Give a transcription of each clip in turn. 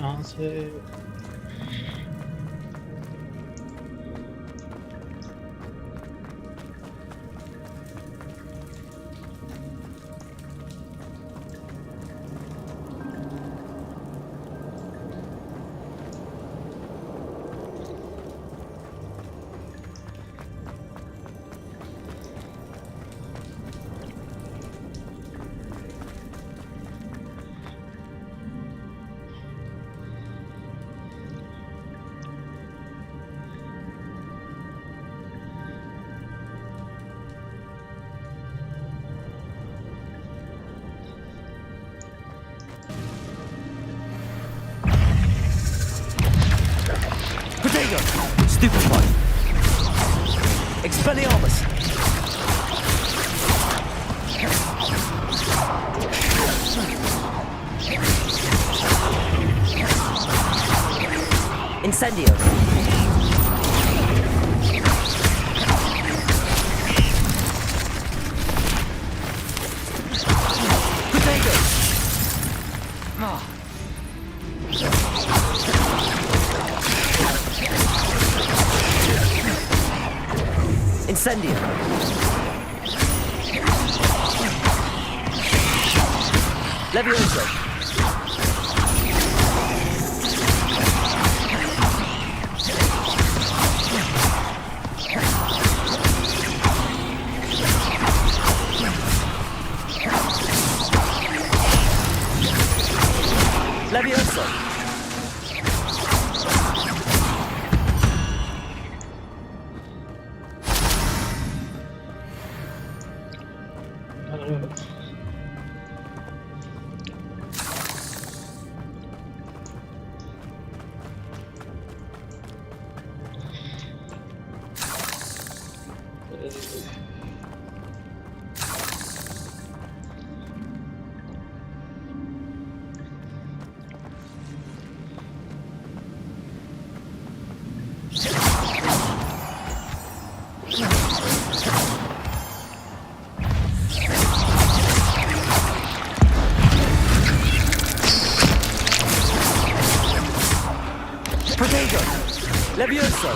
यहाँ से Potato! Stupefy! Expelliarmus! Incendio! Potato! Ah. Incendio! Levioso! Levioso! Potato! Levioso!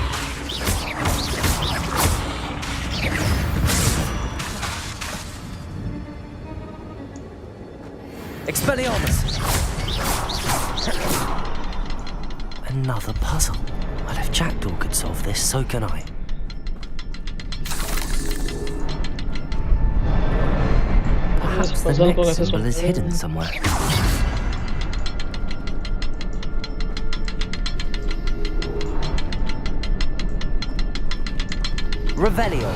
Expelliarmus! Another puzzle. Well, if Jackdaw could solve this, so can I. Perhaps the next symbol is hidden somewhere. Revelio.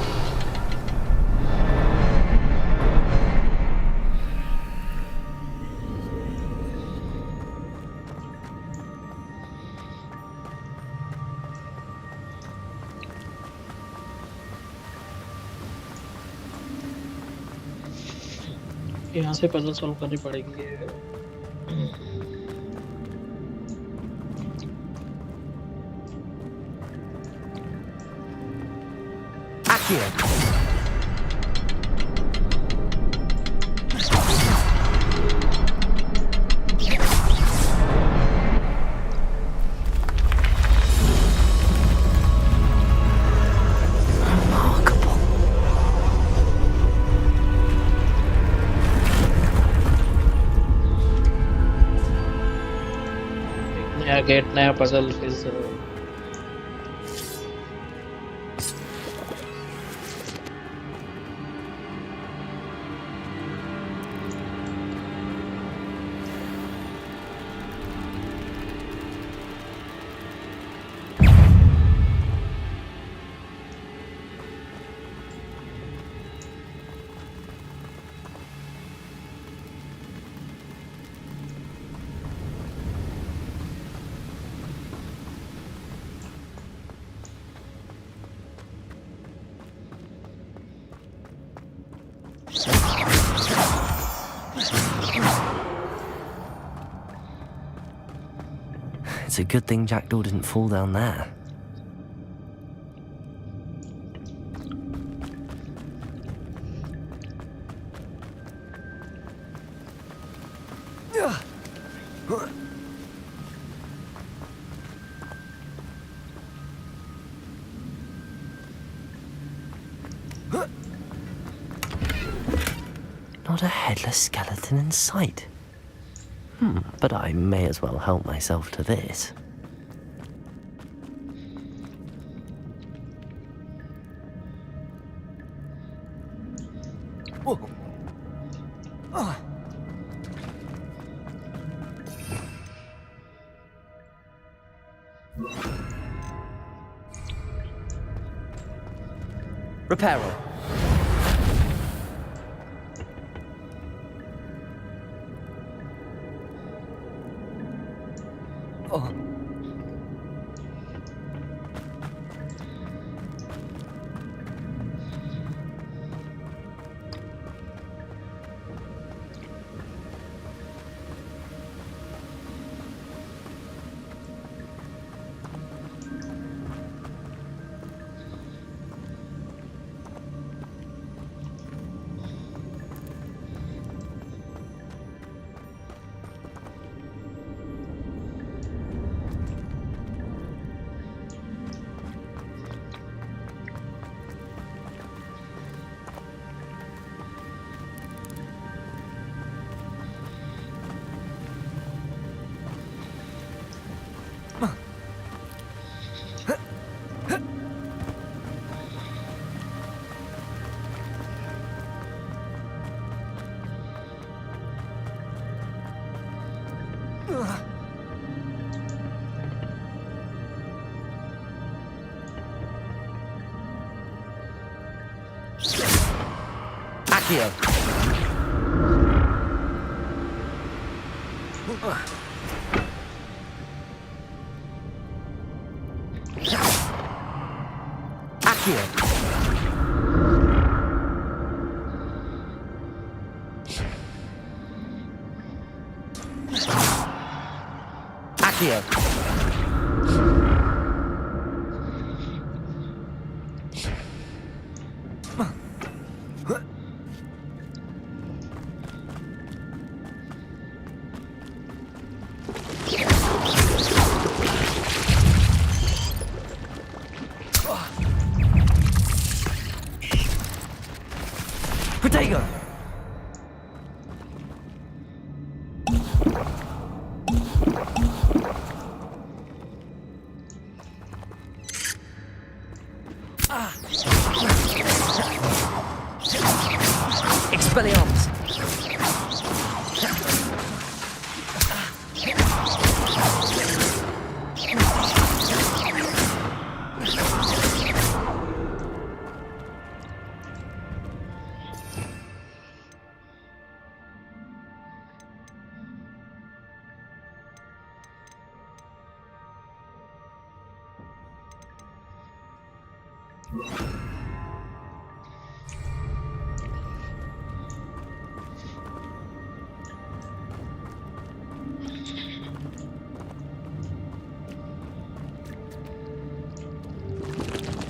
यहाँ से puzzle solve करनी पड़ेगी। Accio. नया gate, नया puzzle, फिर से It's a good thing Jackdaw didn't fall down there. Not a headless skeleton in sight. But I may as well help myself to this. Whoa. Reparo. Oh. Accio. Accio. Accio. Protego! Expelliarmus!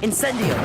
Incendio!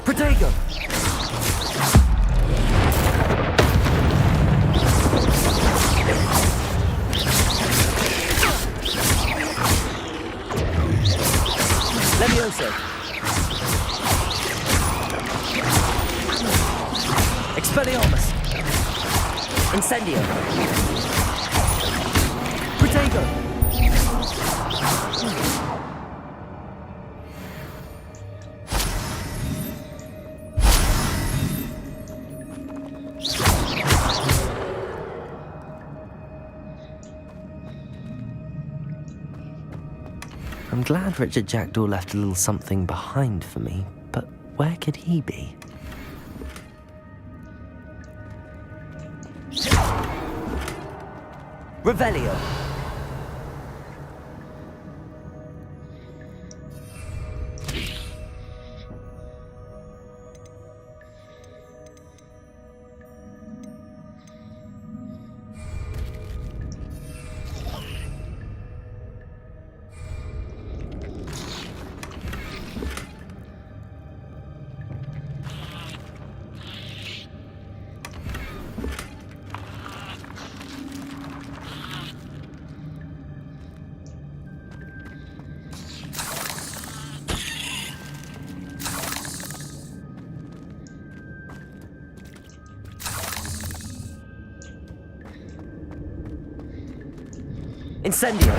Protego! Levioso! Expelliarmus! Incendio! Protego! I'm glad Richard Jackdaw left a little something behind for me, but where could he be? Revelio! Incendio!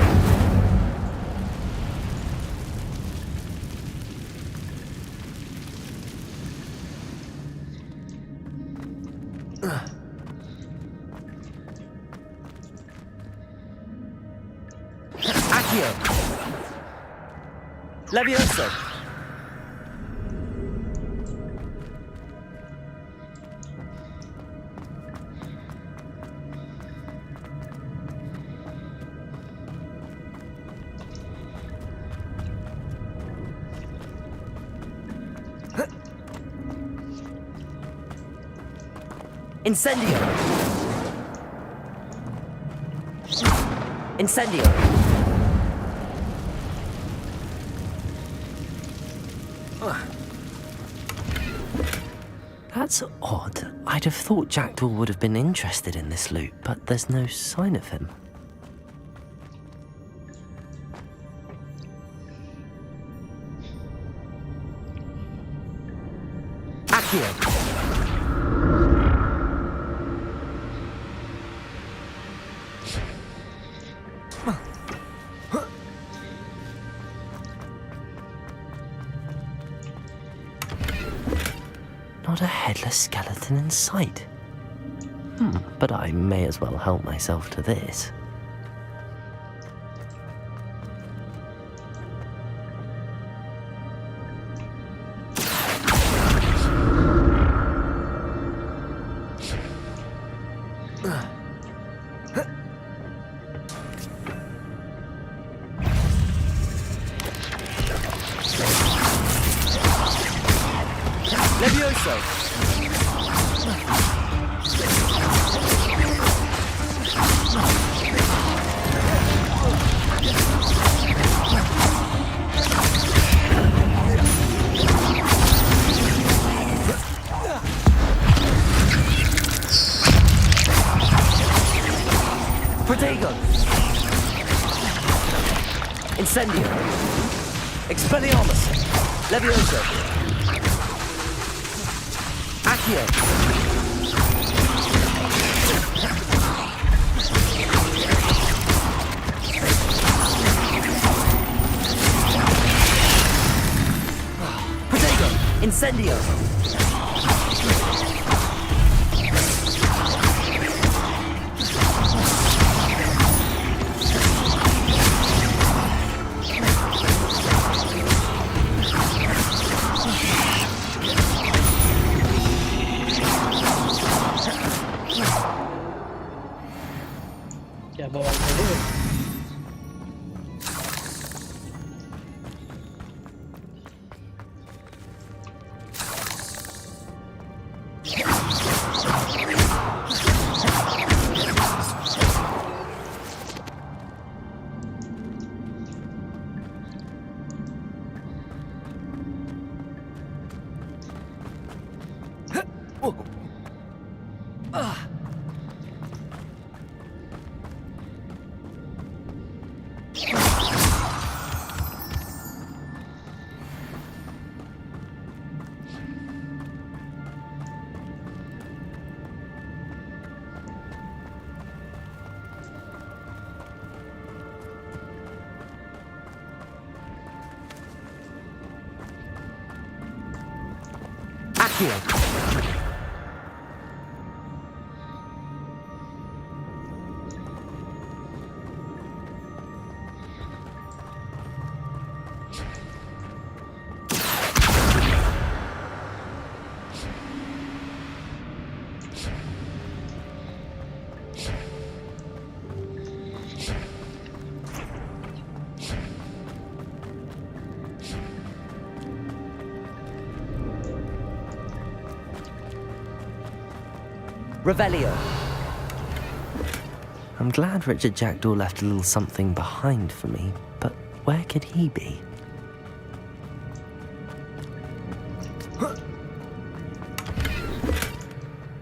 Accio! Levioso! Incendio! Incendio! That's odd. I'd have thought Jackdaw would have been interested in this loot, but there's no sign of him. Accio! Not a headless skeleton in sight. But I may as well help myself to this. Levioso! Protego! Incendio! Expelliarmus! Levioso! Accio! Protego! Incendio! क्या बवाल है? Accio! Revelio. I'm glad Richard Jackdaw left a little something behind for me, but where could he be?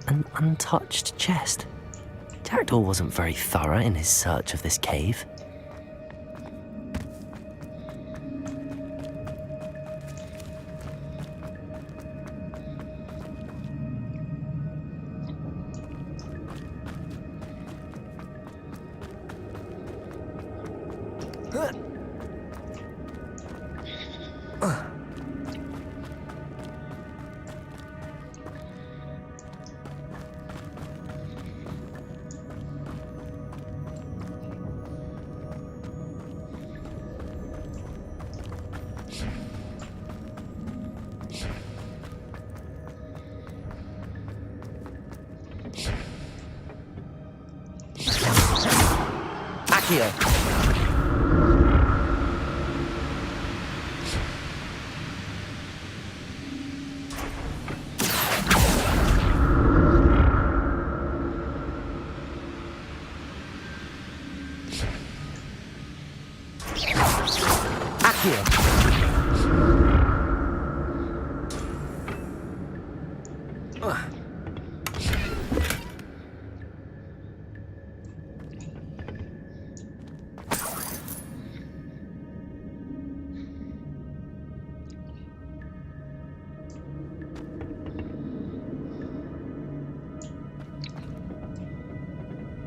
An untouched chest. Jackdaw wasn't very thorough in his search of this cave. Accio.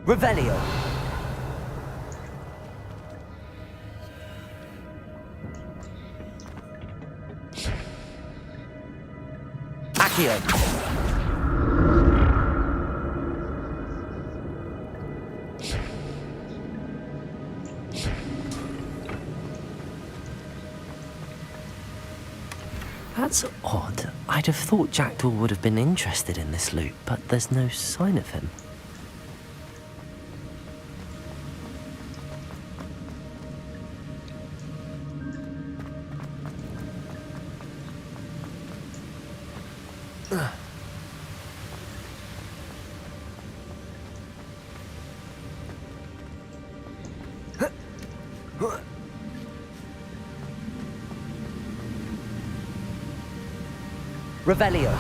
Revelio. Accio. That's odd. I'd have thought Jackdaw would have been interested in this loot, but there's no sign of him. Revelio.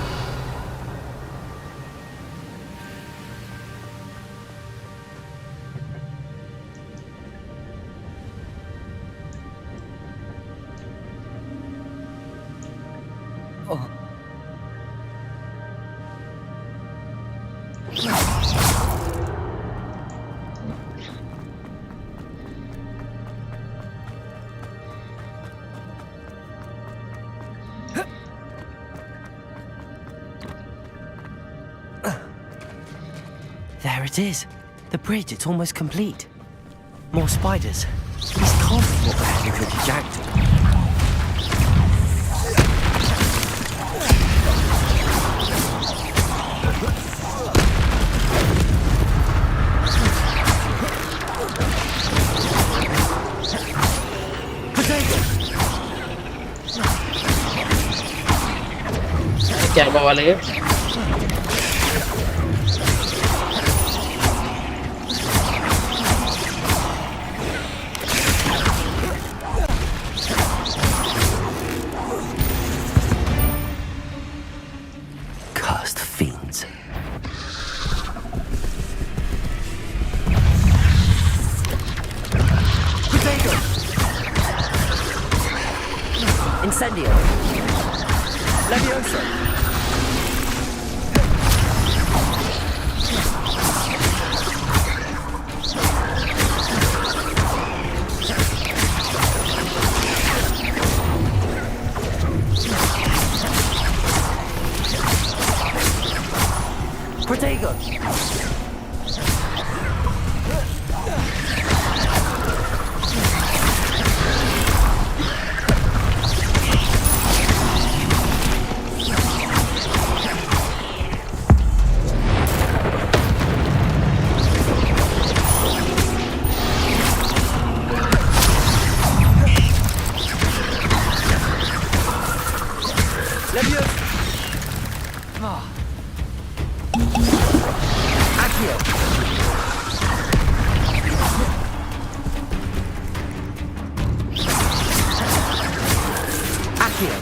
There it is. The bridge, it's almost complete. More spiders. This can't be what the heck is Richard Jackdaw. क्या वाले हैं Cursed fiends. Potato. Incendio. Levioso. Protego. Levioso. Accio. Accio.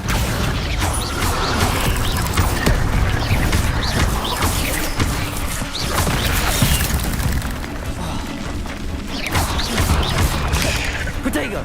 Protego.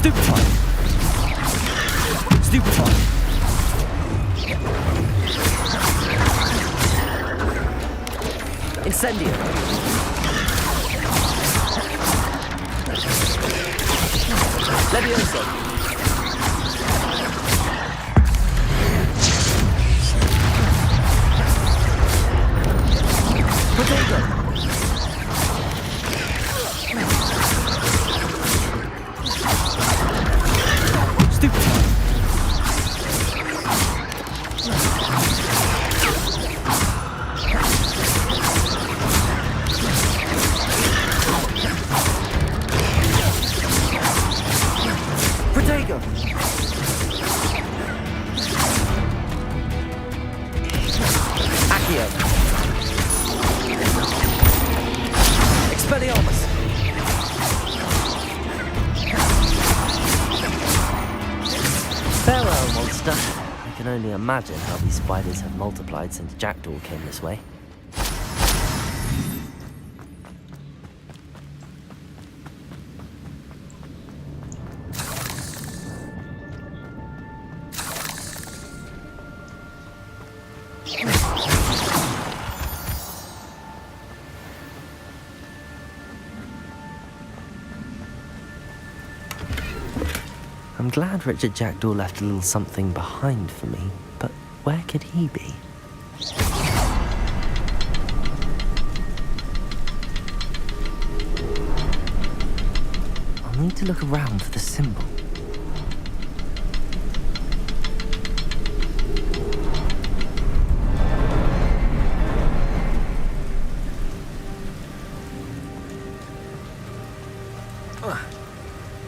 Stupefy! Stupefy! Incendio! Levioso! Potato! Stupefy! Protego! Accio! Expelliarmus! Farewell, monster. I can only imagine how these spiders have multiplied since Jackdaw came this way. I'm glad Richard Jackdaw left a little something behind for me, but where could he be? I'll need to look around for the symbol.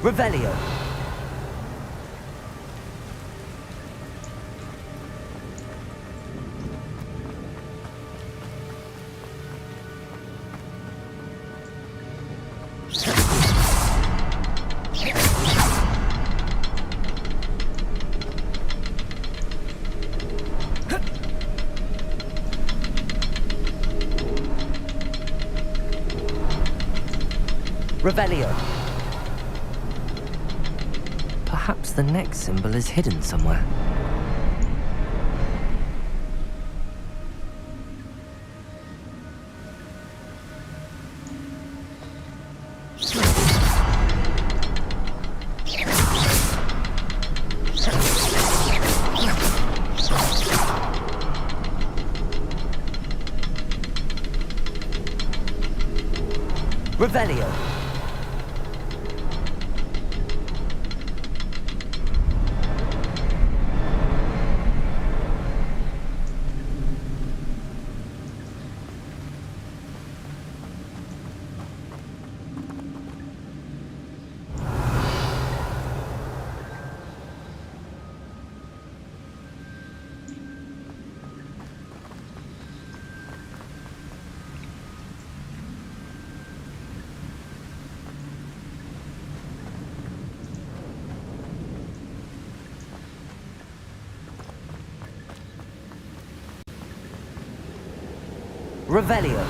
Revelio! Revelio. Perhaps the next symbol is hidden somewhere. Revelio. Revelio.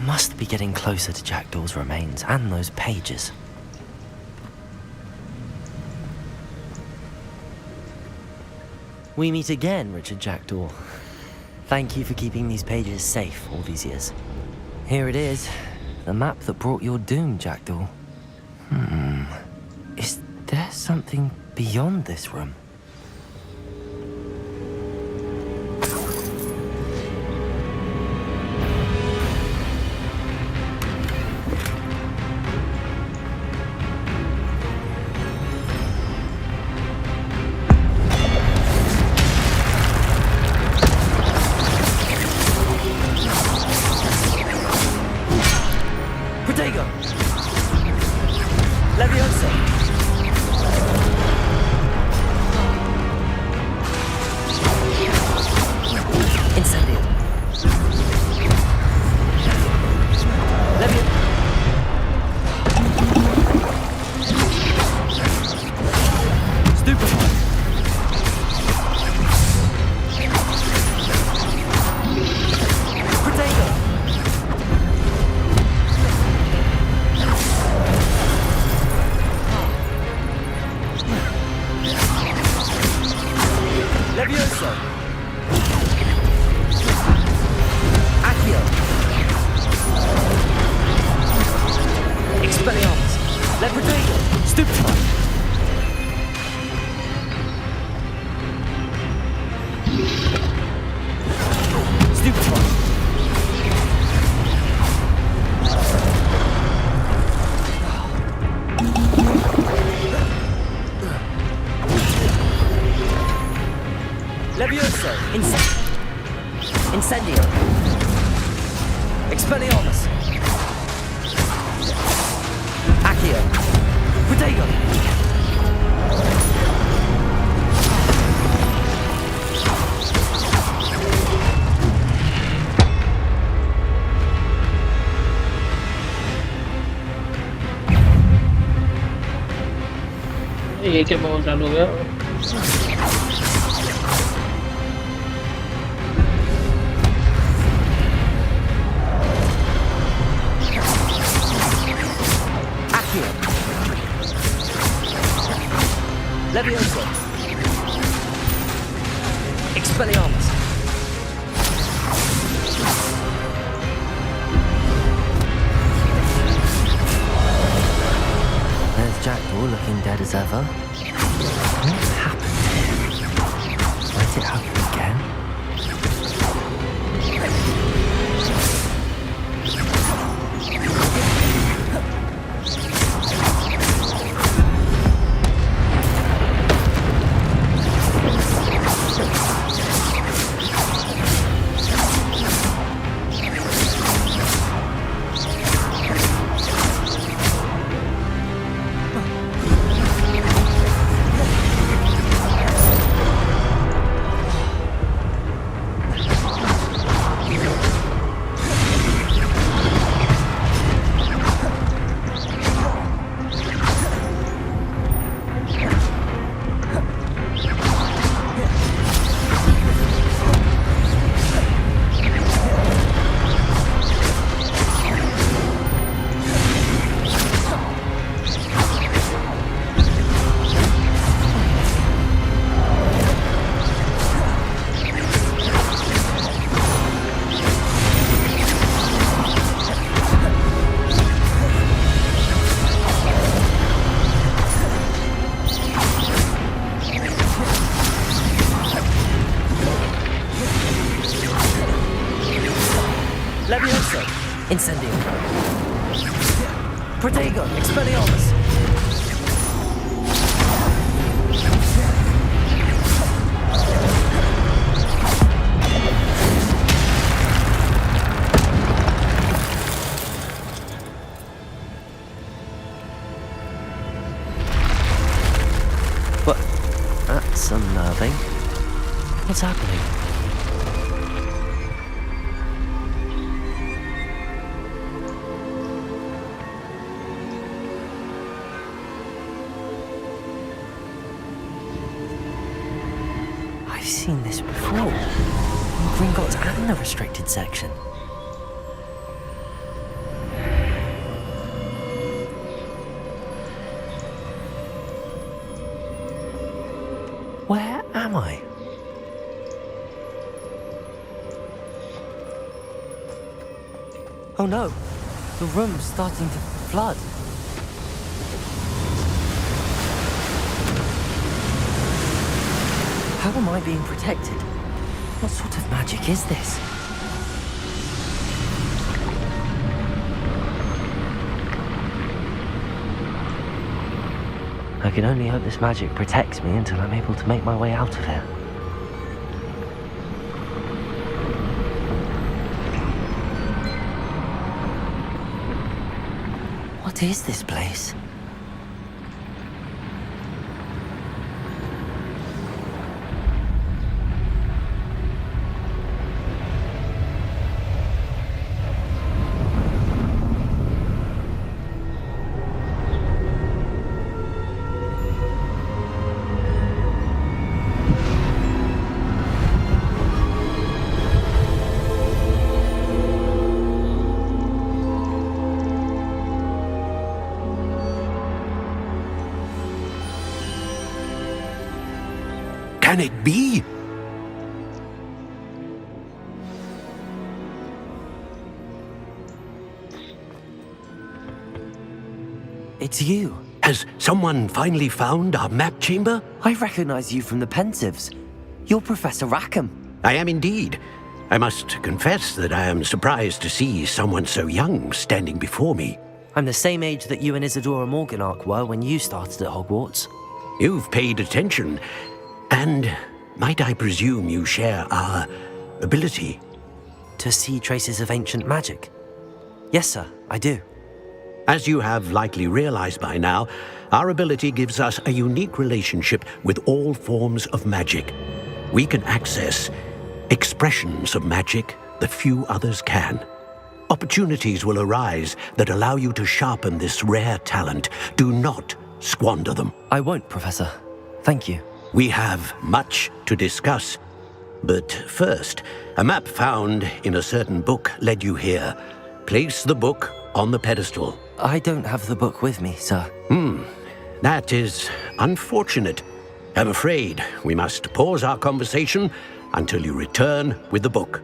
Must be getting closer to Jackdaw's remains and those pages. We meet again, Richard Jackdaw. Thank you for keeping these pages safe all these years. Here it is, the map that brought your doom, Jackdaw. Is there something beyond this room? Protego! Levioso! Stupefy. Potato. Levioso. Accio. Expelliarmus. Levitate. Stupefy. Stupefy. Levioso. Incendio. Expelliarmus. Accio. Protego. ये क्या बहुत चालू हो गया Accio. Levioso. Expelliarmus. There's Jackdaw looking dead as ever. What happened here? Let it happen again? Levioso. Incendio. Protego. Expelliarmus. But that's unnerving. What's happening? I've seen this before. In Gringotts and the restricted section. Where am I? Oh no! The room's starting to flood. How am I being protected? What sort of magic is this? I can only hope this magic protects me until I'm able to make my way out of here. What is this place? can it be? It's you. Has someone finally found our map chamber? I recognize you from the Pensieves. You're Professor Rackham. I am indeed. I must confess that I am surprised to see someone so young standing before me. I'm the same age that you and Isadora Morganach were when you started at Hogwarts. You've paid attention, and might I presume you share our ability? To see traces of ancient magic? Yes, sir, I do. As you have likely realized by now, our ability gives us a unique relationship with all forms of magic. We can access expressions of magic that few others can. Opportunities will arise that allow you to sharpen this rare talent. Do not squander them. I won't, Professor. Thank you. We have much to discuss. But first, a map found in a certain book led you here. Place the book on the pedestal. I don't have the book with me, sir. That is unfortunate. I'm afraid we must pause our conversation until you return with the book.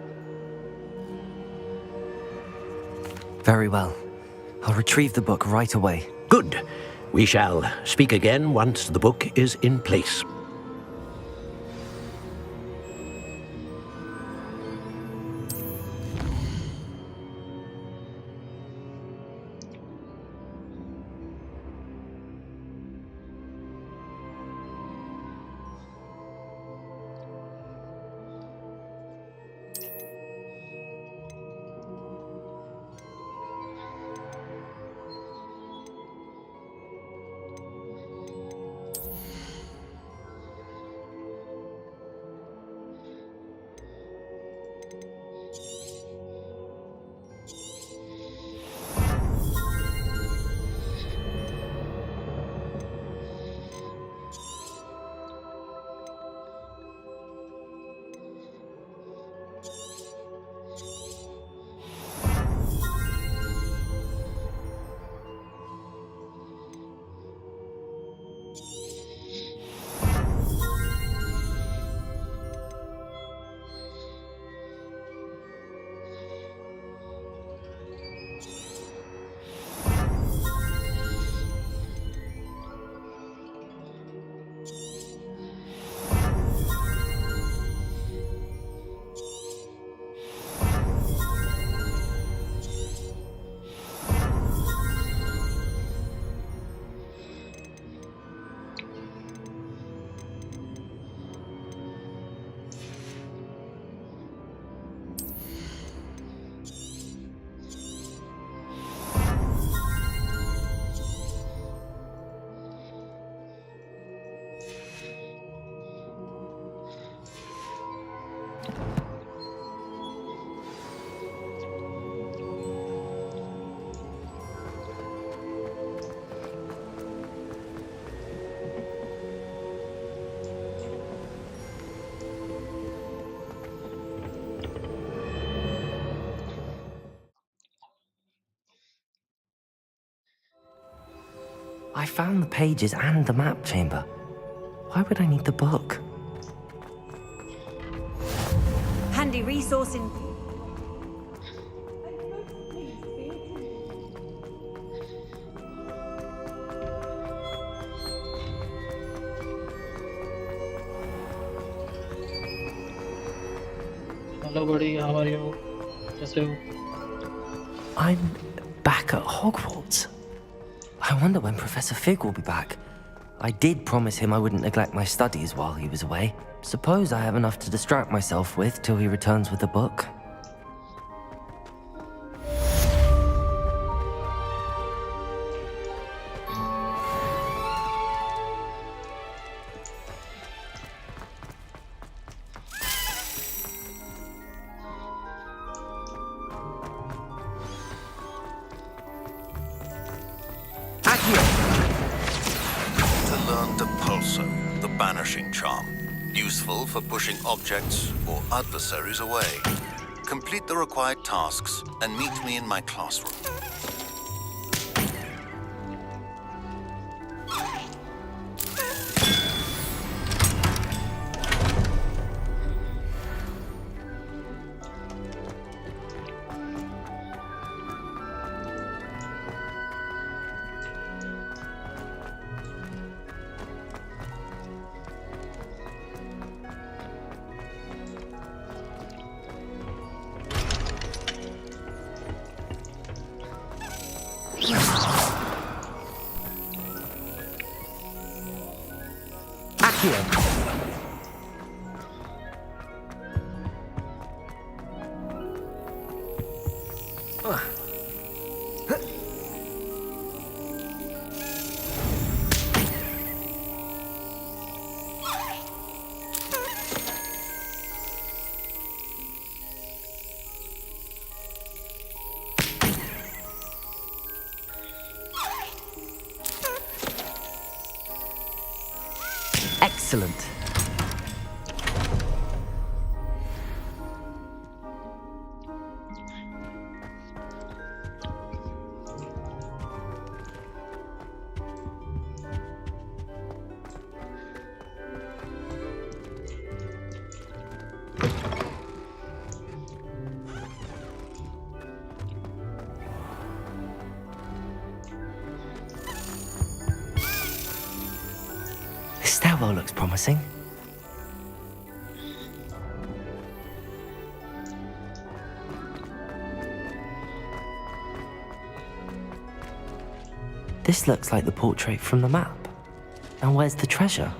Very well. I'll retrieve the book right away. Good. We shall speak again once the book is in place. I found the pages and the map chamber. Why would I need the book? Handy resource in... Hello buddy, how are you? कैसे हो? I'm back at Hogwarts. I wonder when Professor Fig will be back. I did promise him I wouldn't neglect my studies while he was away. Suppose I have enough to distract myself with till he returns with the book. To learn the Pulso, the banishing charm. Useful for pushing objects or adversaries away. Complete the required tasks and meet me in my classroom. here. Excellent. This stairwell looks promising. This looks like the portrait from the map. And where's the treasure?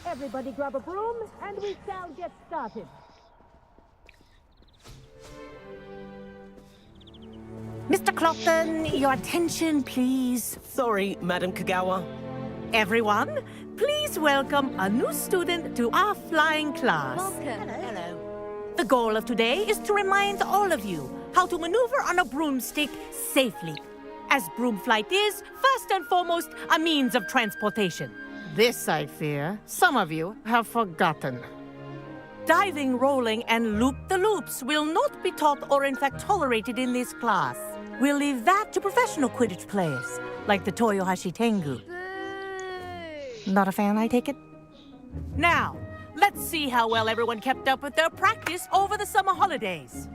Everybody grab a broom, and we shall get started. Mr. Clopton, your attention, please. Sorry, Madam Kagawa. Everyone, please welcome a new student to our flying class. Welcome. Hello. The goal of today is to remind all of you how to maneuver on a broomstick safely, as broom flight is, first and foremost, a means of transportation. This, I fear, some of you have forgotten. Diving, rolling, and loop-the-loops will not be taught or in fact tolerated in this class. We'll leave that to professional Quidditch players, like the Toyohashi Tengu. Not a fan, I take it? Now, let's see how well everyone kept up with their practice over the summer holidays.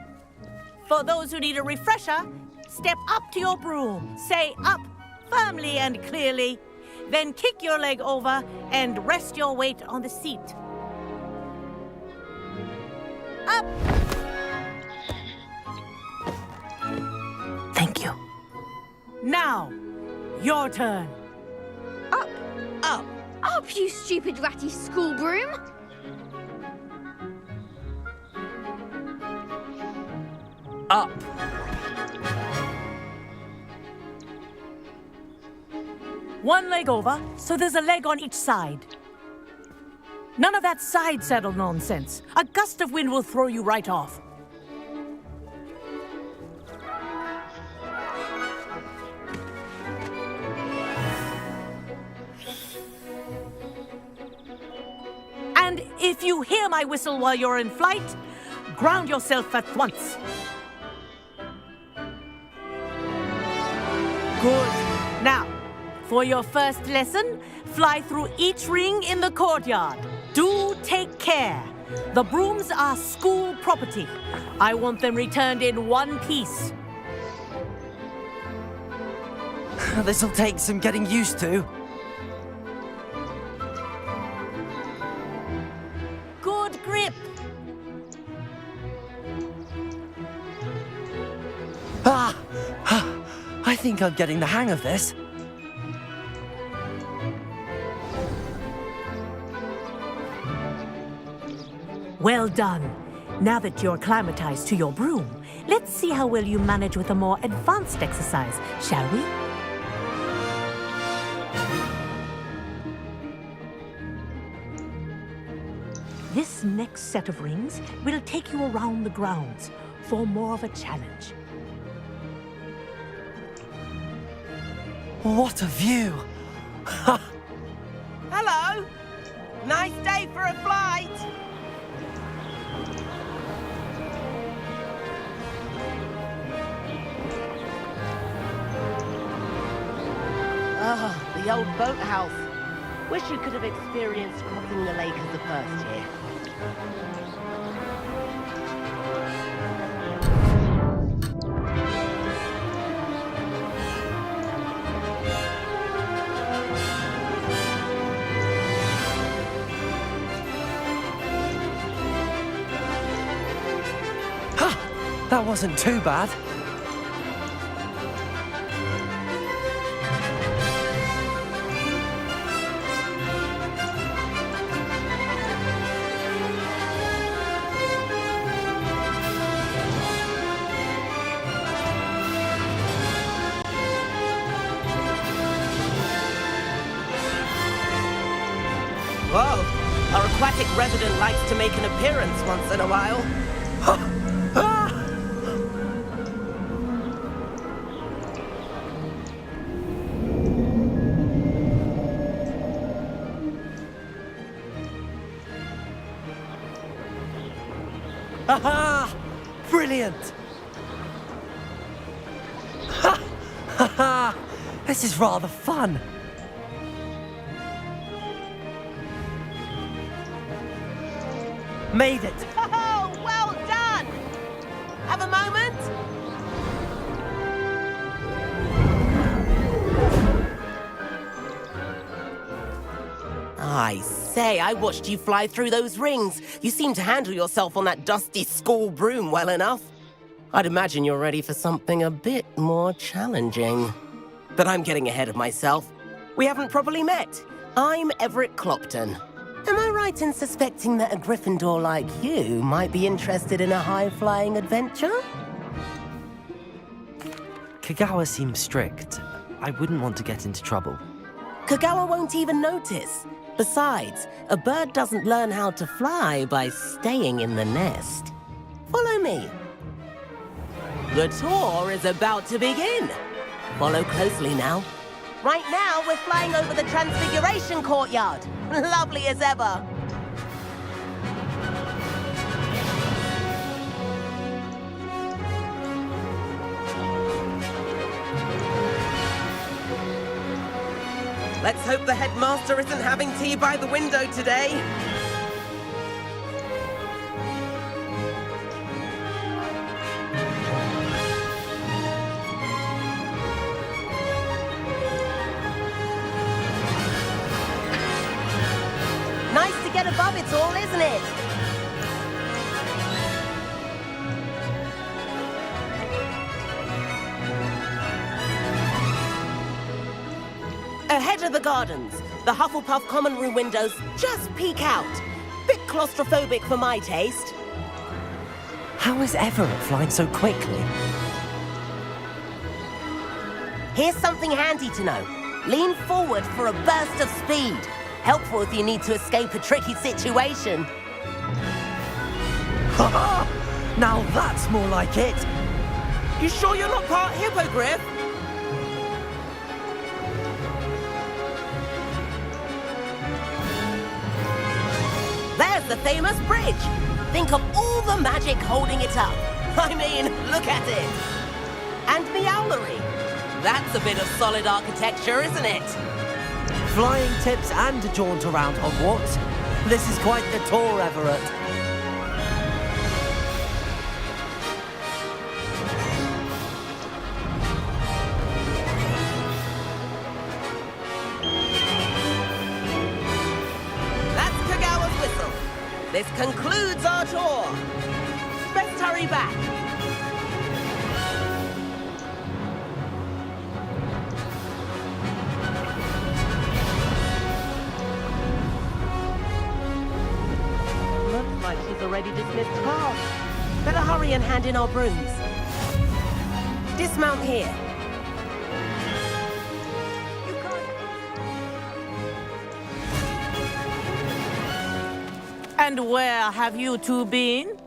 For those who need a refresher, step up to your broom, say up firmly and clearly, then kick your leg over and rest your weight on the seat. Up! Thank you. Now, your turn. Up! Up. Up, you stupid ratty school broom! Up. One leg over, so there's a leg on each side. None of that side saddle nonsense. A gust of wind will throw you right off. And if you hear my whistle while you're in flight, ground yourself at once. Good. Now, for your first lesson, fly through each ring in the courtyard. Do take care. The brooms are school property. I want them returned in one piece. This'll take some getting used to. Good grip. Ah! I think I'm getting the hang of this. Well done. Now that you're acclimatized to your broom, let's see how well you manage with a more advanced exercise, shall we? This next set of rings will take you around the grounds for more of a challenge. What a view! Hello. Nice day for a flight. Oh, the old boathouse. Wish you could have experienced crossing the lake as a first year. That wasn't too bad. Whoa, our aquatic resident likes to make an appearance once in a while. Brilliant! Ha! Ha ha! This is rather fun. Made it! Oh, well done! Have a moment? I say, I watched you fly through those rings. You seem to handle yourself on that dusty school broom well enough. I'd imagine you're ready for something a bit more challenging. But I'm getting ahead of myself. We haven't properly met. I'm Everett Clopton. Am I right in suspecting that a Gryffindor like you might be interested in a high-flying adventure? Kagawa seems strict. I wouldn't want to get into trouble. Kagawa won't even notice. Besides, a bird doesn't learn how to fly by staying in the nest. Follow me. The tour is about to begin. Follow closely now. Right now, we're flying over the Transfiguration Courtyard. Lovely as ever. Let's hope the headmaster isn't having tea by the window today. Nice to get above it all, isn't it? Ahead of the gardens, the Hufflepuff common room windows just peek out. Bit claustrophobic for my taste. How is Everett flying so quickly? Here's something handy to know. Lean forward for a burst of speed. Helpful if you need to escape a tricky situation. Now that's more like it! You sure you're not part hippogriff? There's the famous bridge. Think of all the magic holding it up. I mean, look at it. And Meowlery. That's a bit of solid architecture, isn't it? Flying tips and a jaunt around Hogwarts. This is quite the tour, Everett. That's Kagawa's whistle. This concludes our tour. Best hurry back. Looks like she's already dismissed class. Better hurry and hand in our brooms. Dismount here. And where have you two been?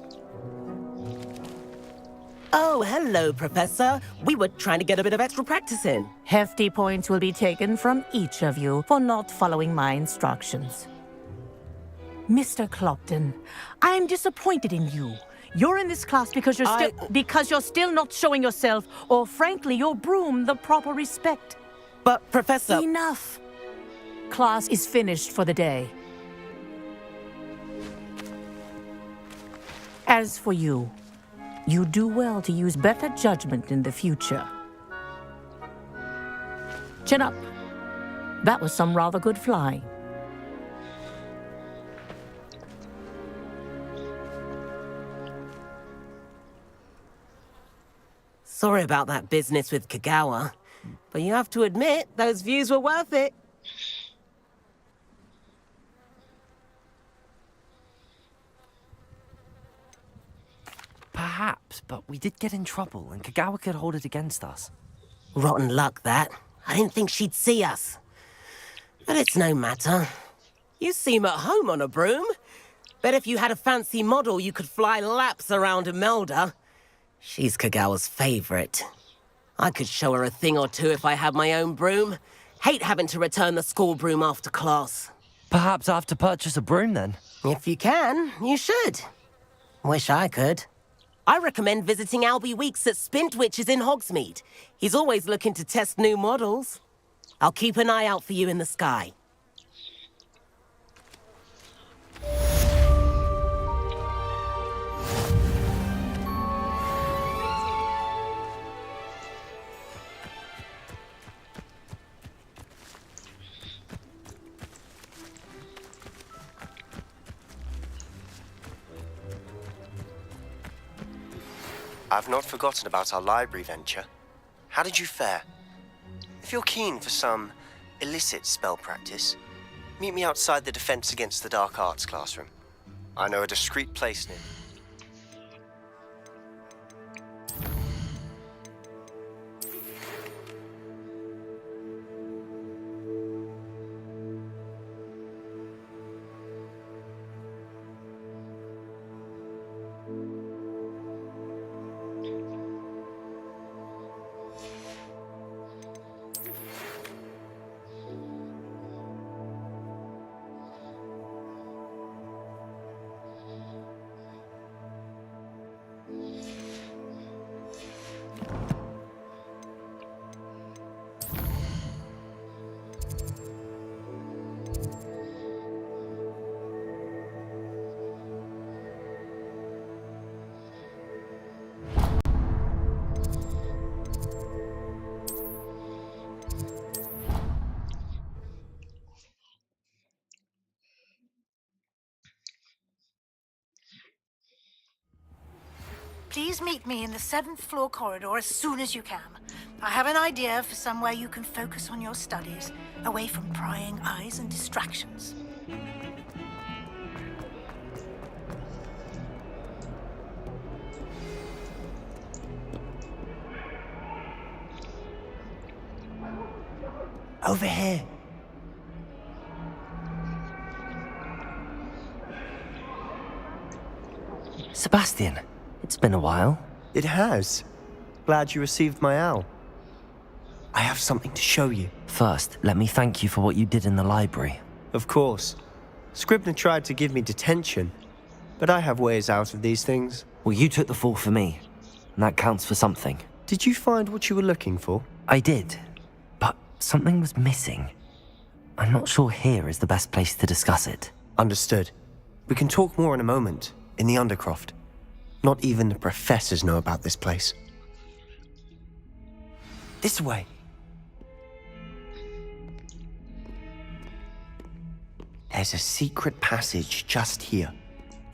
Oh, hello, Professor. We were trying to get a bit of extra practice in. Hefty points will be taken from each of you for not following my instructions. Mr. Clopton, I'm disappointed in you. You're in this class because you're still not showing yourself, or frankly, your broom the proper respect. But, Professor... Enough. Class is finished for the day. As for you, you do well to use better judgment in the future. Chin up. That was some rather good flying. Sorry about that business with Kagawa, but you have to admit, those views were worth it. Perhaps, but we did get in trouble, and Kagawa could hold it against us. Rotten luck, that. I didn't think she'd see us. But it's no matter. You seem at home on a broom. Bet if you had a fancy model, you could fly laps around Imelda. She's Kagawa's favorite. I could show her a thing or two if I had my own broom. Hate having to return the school broom after class. Perhaps I have to purchase a broom, then? If you can, you should. Wish I could. I recommend visiting Albie Weeks at Spintwitches in Hogsmeade. He's always looking to test new models. I'll keep an eye out for you in the sky. I've not forgotten about our library venture. How did you fare? If you're keen for some illicit spell practice, meet me outside the Defense Against the Dark Arts classroom. I know a discreet place near. Please meet me in the 7th floor corridor as soon as you can. I have an idea for somewhere you can focus on your studies, away from prying eyes and distractions. Over here. Sebastian, it's been a while. It has. Glad you received my owl. I have something to show you. First, let me thank you for what you did in the library. Of course. Scribner tried to give me detention, but I have ways out of these things. Well, you took the fall for me, and that counts for something. Did you find what you were looking for? I did, but something was missing. I'm not sure here is the best place to discuss it. Understood. We can talk more in a moment, in the Undercroft. Not even the professors know about this place. This way. There's a secret passage just here.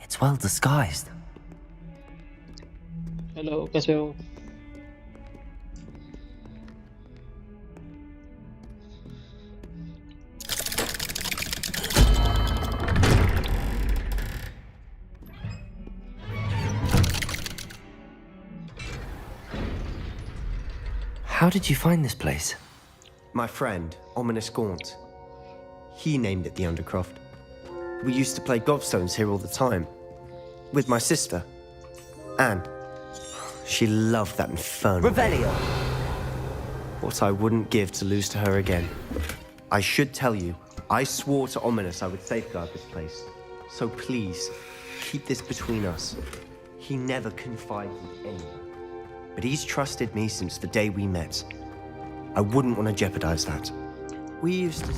It's well disguised. Hello कैसे हो? How did you find this place? My friend, Ominous Gaunt. He named it the Undercroft. We used to play gobstones here all the time. With my sister, Anne. She loved that inferno. Revelio! What I wouldn't give to lose to her again. I should tell you, I swore to Ominous I would safeguard this place. So please, keep this between us. He never confided in anyone. But he's trusted me since the day we met. I wouldn't want to jeopardize that. We used to...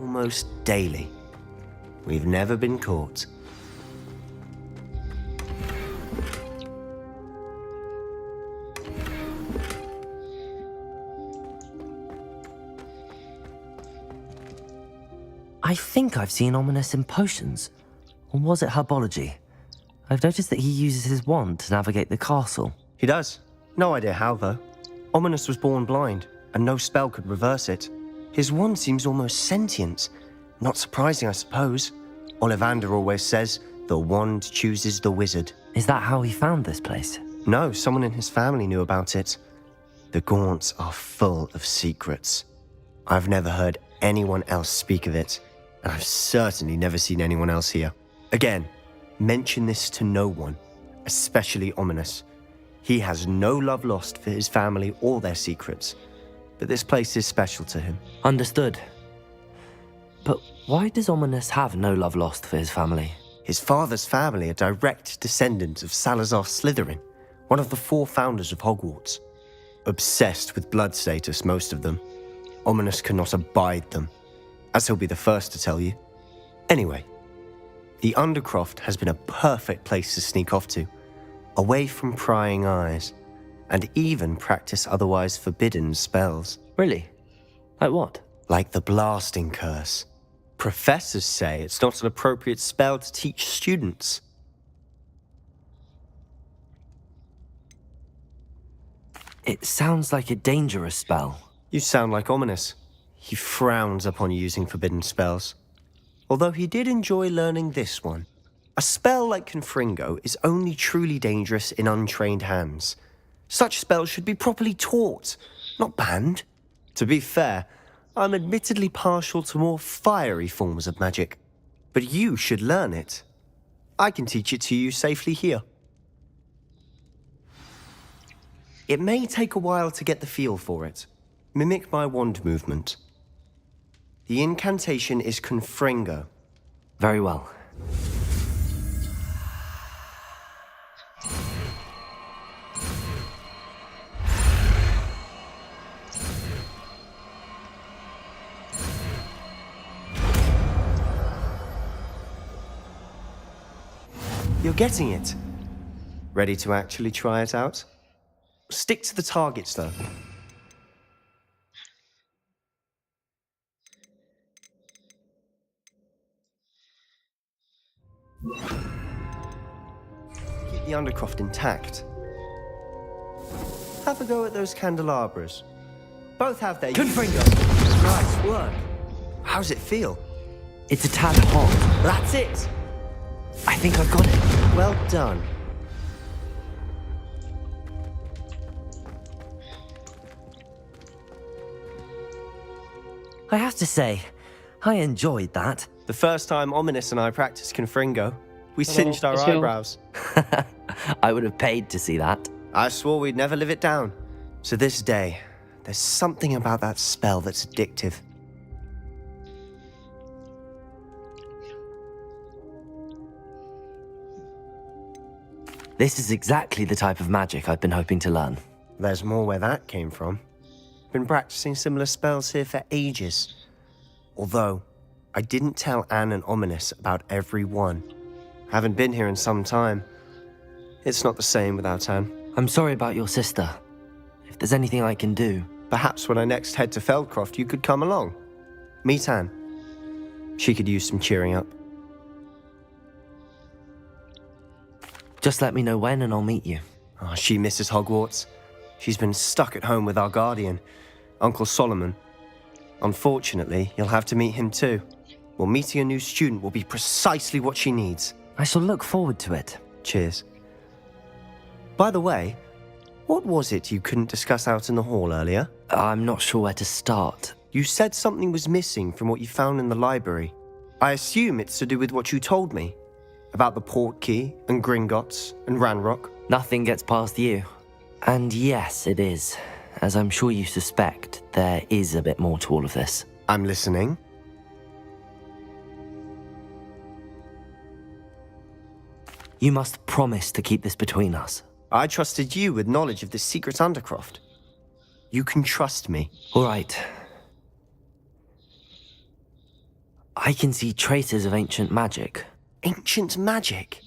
Almost daily. We've never been caught. I think I've seen Ominous in potions. Or was it herbology? I've noticed that he uses his wand to navigate the castle. He does. No idea how, though. Ominous was born blind, and no spell could reverse it. His wand seems almost sentient. Not surprising, I suppose. Ollivander always says, the wand chooses the wizard. Is that how he found this place? No, someone in his family knew about it. The Gaunts are full of secrets. I've never heard anyone else speak of it, and I've certainly never seen anyone else here. Again, mention this to no one, especially Ominous. He has no love lost for his family or their secrets, but this place is special to him. Understood. But why does Ominous have no love lost for his family? His father's family are direct descendants of Salazar Slytherin, one of the 4 founders of Hogwarts. Obsessed with blood status, most of them. Ominous cannot abide them, as he'll be the first to tell you. Anyway, the Undercroft has been a perfect place to sneak off to, away from prying eyes, and even practice otherwise forbidden spells. Really? Like what? Like the blasting curse. Professors say it's not an appropriate spell to teach students. It sounds like a dangerous spell. You sound like Ominous. He frowns upon using forbidden spells. Although he did enjoy learning this one. A spell like Confringo is only truly dangerous in untrained hands. Such spells should be properly taught, not banned. To be fair, I'm admittedly partial to more fiery forms of magic. But you should learn it. I can teach it to you safely here. It may take a while to get the feel for it. Mimic my wand movement. The incantation is Confringo. Very well. You're getting it. Ready to actually try it out? Stick to the targets, though. Keep the Undercroft intact. Have a go at those candelabras. Both have their... Confringo! Nice work. How's it feel? It's a tad hot. That's it! I think I've got it. Well done. I have to say, I enjoyed that. The first time Ominous and I practiced Confringo, we singed our yes, you. eyebrows. I would have paid to see that. I swore we'd never live it down. To this day, there's something about that spell that's addictive. This is exactly the type of magic I've been hoping to learn. There's more where that came from. Been practicing similar spells here for ages. Although, I didn't tell Anne and Ominous about every one. Haven't been here in some time. It's not the same without Anne. I'm sorry about your sister. If there's anything I can do... Perhaps when I next head to Feldcroft, you could come along. Meet Anne. She could use some cheering up. Just let me know when and I'll meet you. Oh, she misses Hogwarts. She's been stuck at home with our guardian, Uncle Solomon. Unfortunately, you'll have to meet him too. Well, meeting a new student will be precisely what she needs. I shall look forward to it. Cheers. By the way, what was it you couldn't discuss out in the hall earlier? I'm not sure where to start. You said something was missing from what you found in the library. I assume it's to do with what you told me. About the Portkey, and Gringotts, and Ranrock. Nothing gets past you. And yes, it is. As I'm sure you suspect, there is a bit more to all of this. I'm listening. You must promise to keep this between us. I trusted you with knowledge of this secret Undercroft. You can trust me. All right. I can see traces of ancient magic. Ancient magic?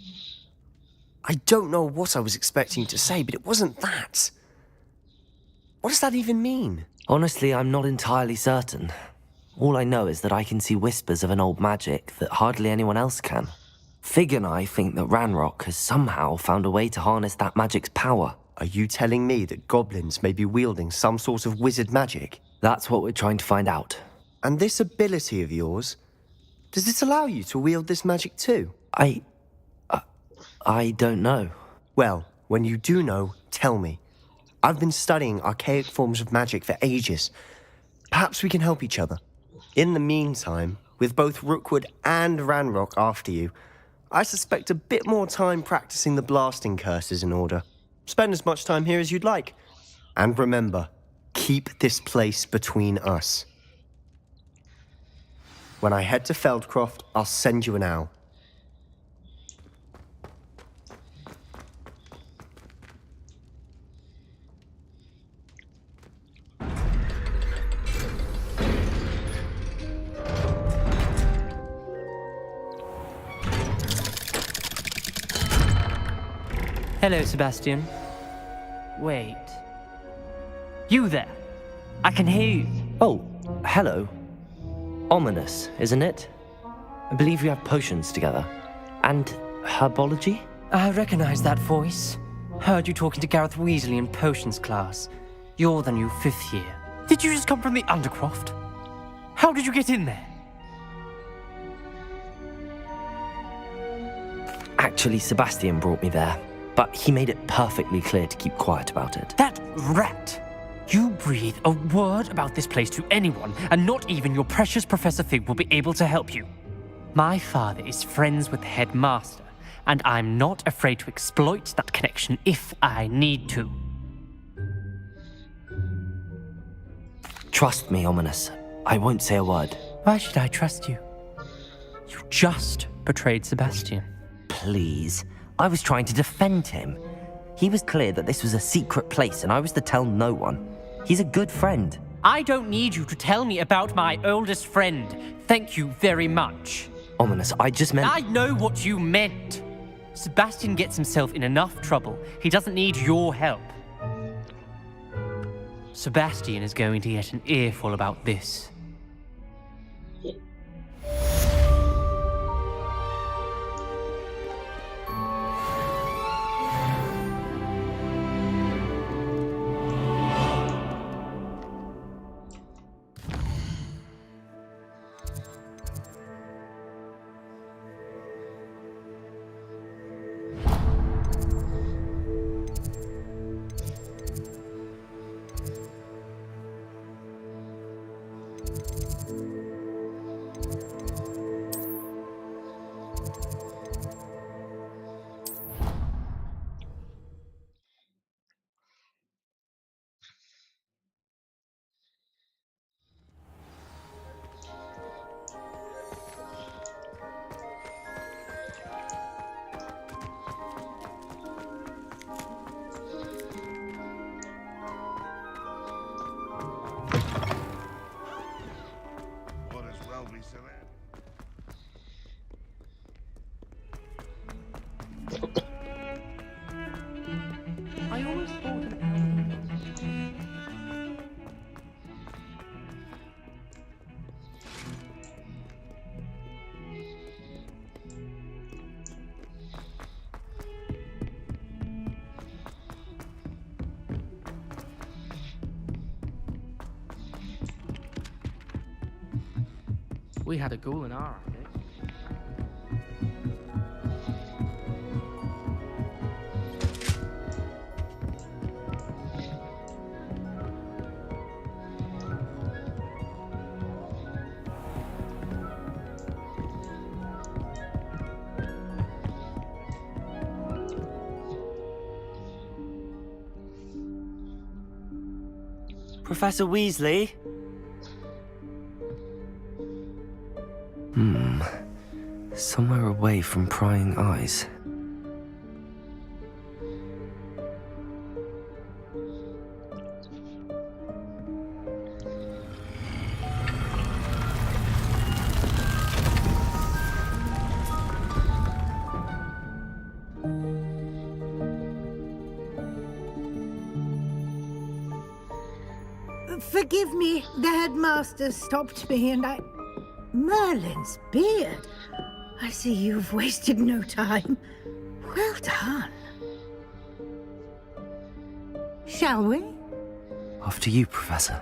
I don't know what I was expecting to say, but it wasn't that. What does that even mean? Honestly, I'm not entirely certain. All I know is that I can see whispers of an old magic that hardly anyone else can. Fig and I think that Ranrock has somehow found a way to harness that magic's power. Are you telling me that goblins may be wielding some sort of wizard magic? That's what we're trying to find out. And this ability of yours, does it allow you to wield this magic too? I don't know. Well, when you do know, tell me. I've been studying archaic forms of magic for ages. Perhaps we can help each other. In the meantime, with both Rookwood and Ranrock after you, I suspect a bit more time practicing the blasting curse is in order. Spend as much time here as you'd like. And remember, keep this place between us. When I head to Feldcroft, I'll send you an owl. Hello, Sebastian. Wait. You there? I can hear you. Oh, hello. Ominous, isn't it? I believe we have potions together. And herbology? I recognize that voice. Heard you talking to Gareth Weasley in potions class. You're the new 5th year. Did you just come from the Undercroft? How did you get in there? Actually, Sebastian brought me there. But he made it perfectly clear to keep quiet about it. That rat! You breathe a word about this place to anyone, and not even your precious Professor Fig will be able to help you. My father is friends with the headmaster, and I'm not afraid to exploit that connection if I need to. Trust me, Ominous. I won't say a word. Why should I trust you? You just betrayed Sebastian. Please. I was trying to defend him. He was clear that this was a secret place and I was to tell no one. He's a good friend. I don't need you to tell me about my oldest friend. Thank you very much. Ominous, I just meant... I know what you meant. Sebastian gets himself in enough trouble. He doesn't need your help. Sebastian is going to get an earful about this. I always thought of We had a goal in our attic. Professor Weasley? Somewhere away from prying eyes. Forgive me, the headmaster stopped me and I... Merlin's beard. I see you've wasted no time. Well done. Shall we? After you, Professor.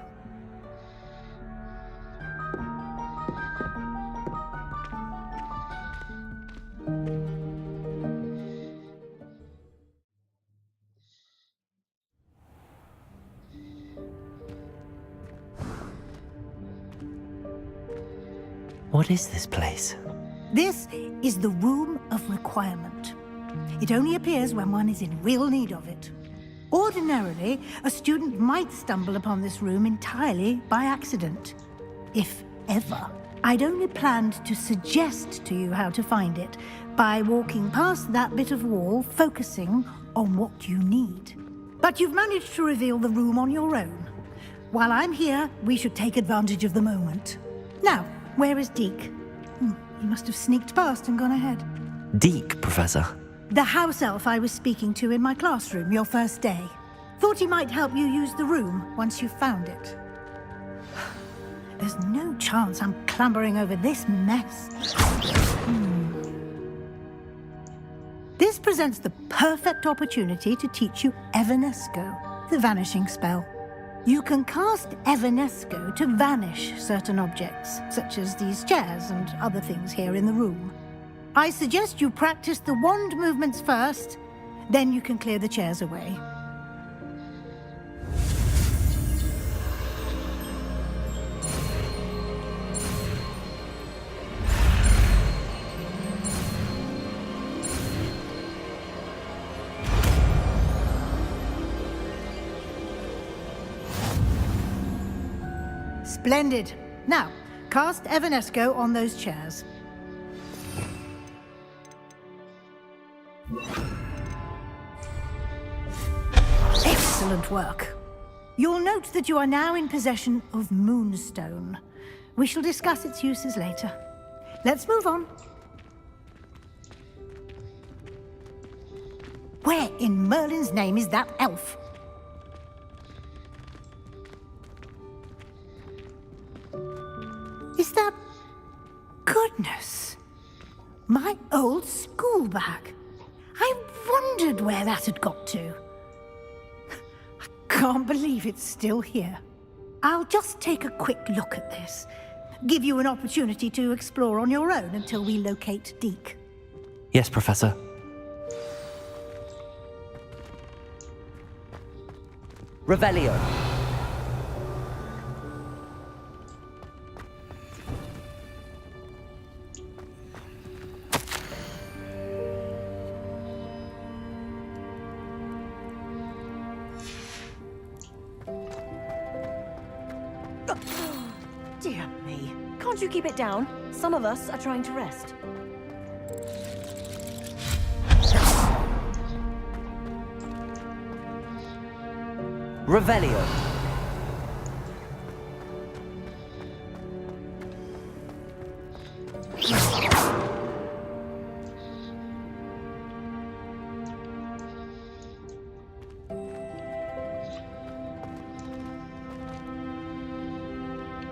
What is this place? This is the Room of Requirement. It only appears when one is in real need of it. Ordinarily, a student might stumble upon this room entirely by accident, if ever. I'd only planned to suggest to you how to find it by walking past that bit of wall, focusing on what you need. But you've managed to reveal the room on your own. While I'm here, we should take advantage of the moment. Now, where is Deke? He must have sneaked past and gone ahead. Deke, Professor. The house elf I was speaking to in my classroom your first day. Thought he might help you use the room once you've found it. There's no chance I'm clambering over this mess. This presents the perfect opportunity to teach you Evanesco, the vanishing spell. You can cast Evanesco to vanish certain objects, such as these chairs and other things here in the room. I suggest you practice the wand movements first, then you can clear the chairs away. Splendid. Now, cast Evanesco on those chairs. Excellent work. You'll note that you are now in possession of Moonstone. We shall discuss its uses later. Let's move on. Where in Merlin's name is that elf? Is that... Goodness! My old school bag. I wondered where that had got to. I can't believe it's still here. I'll just take a quick look at this. Give you an opportunity to explore on your own until we locate Deke. Yes, Professor. Revelio. Dear me. Can't you keep it down? Some of us are trying to rest. Revelio.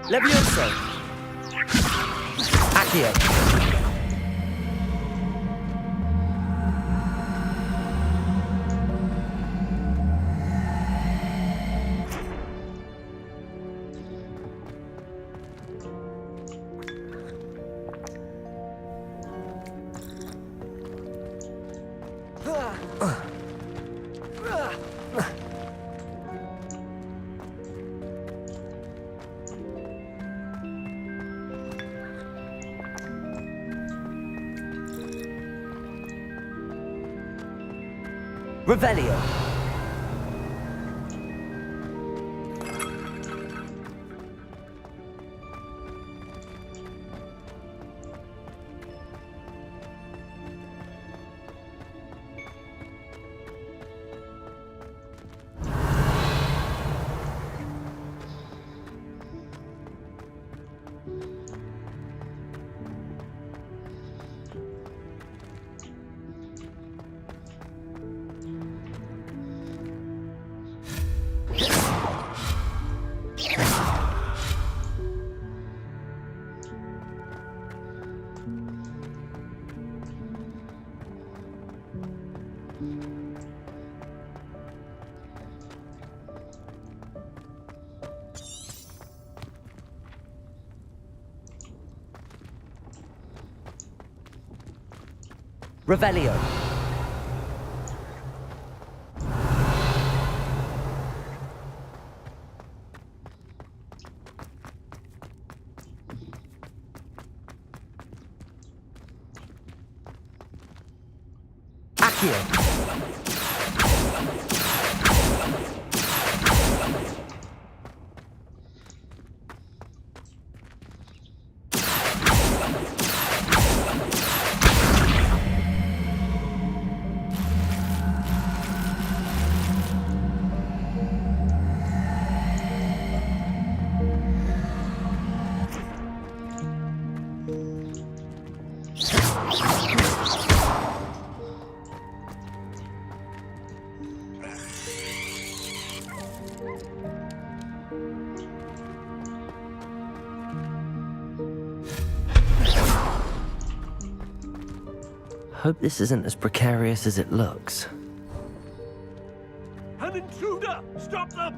Levioso. Accio. Revelio. Revelio. Accio. Hope this isn't as precarious as it looks. An intruder! Stop them!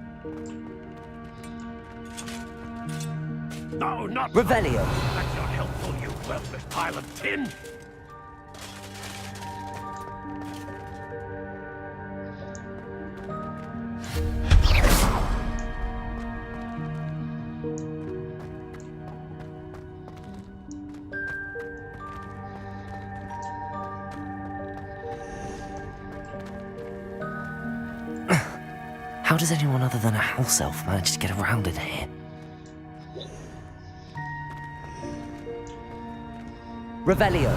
No, not... Revelio. That's not helpful, you worthless pile of tin! How does anyone other than a house elf manage to get around in here? Revelio.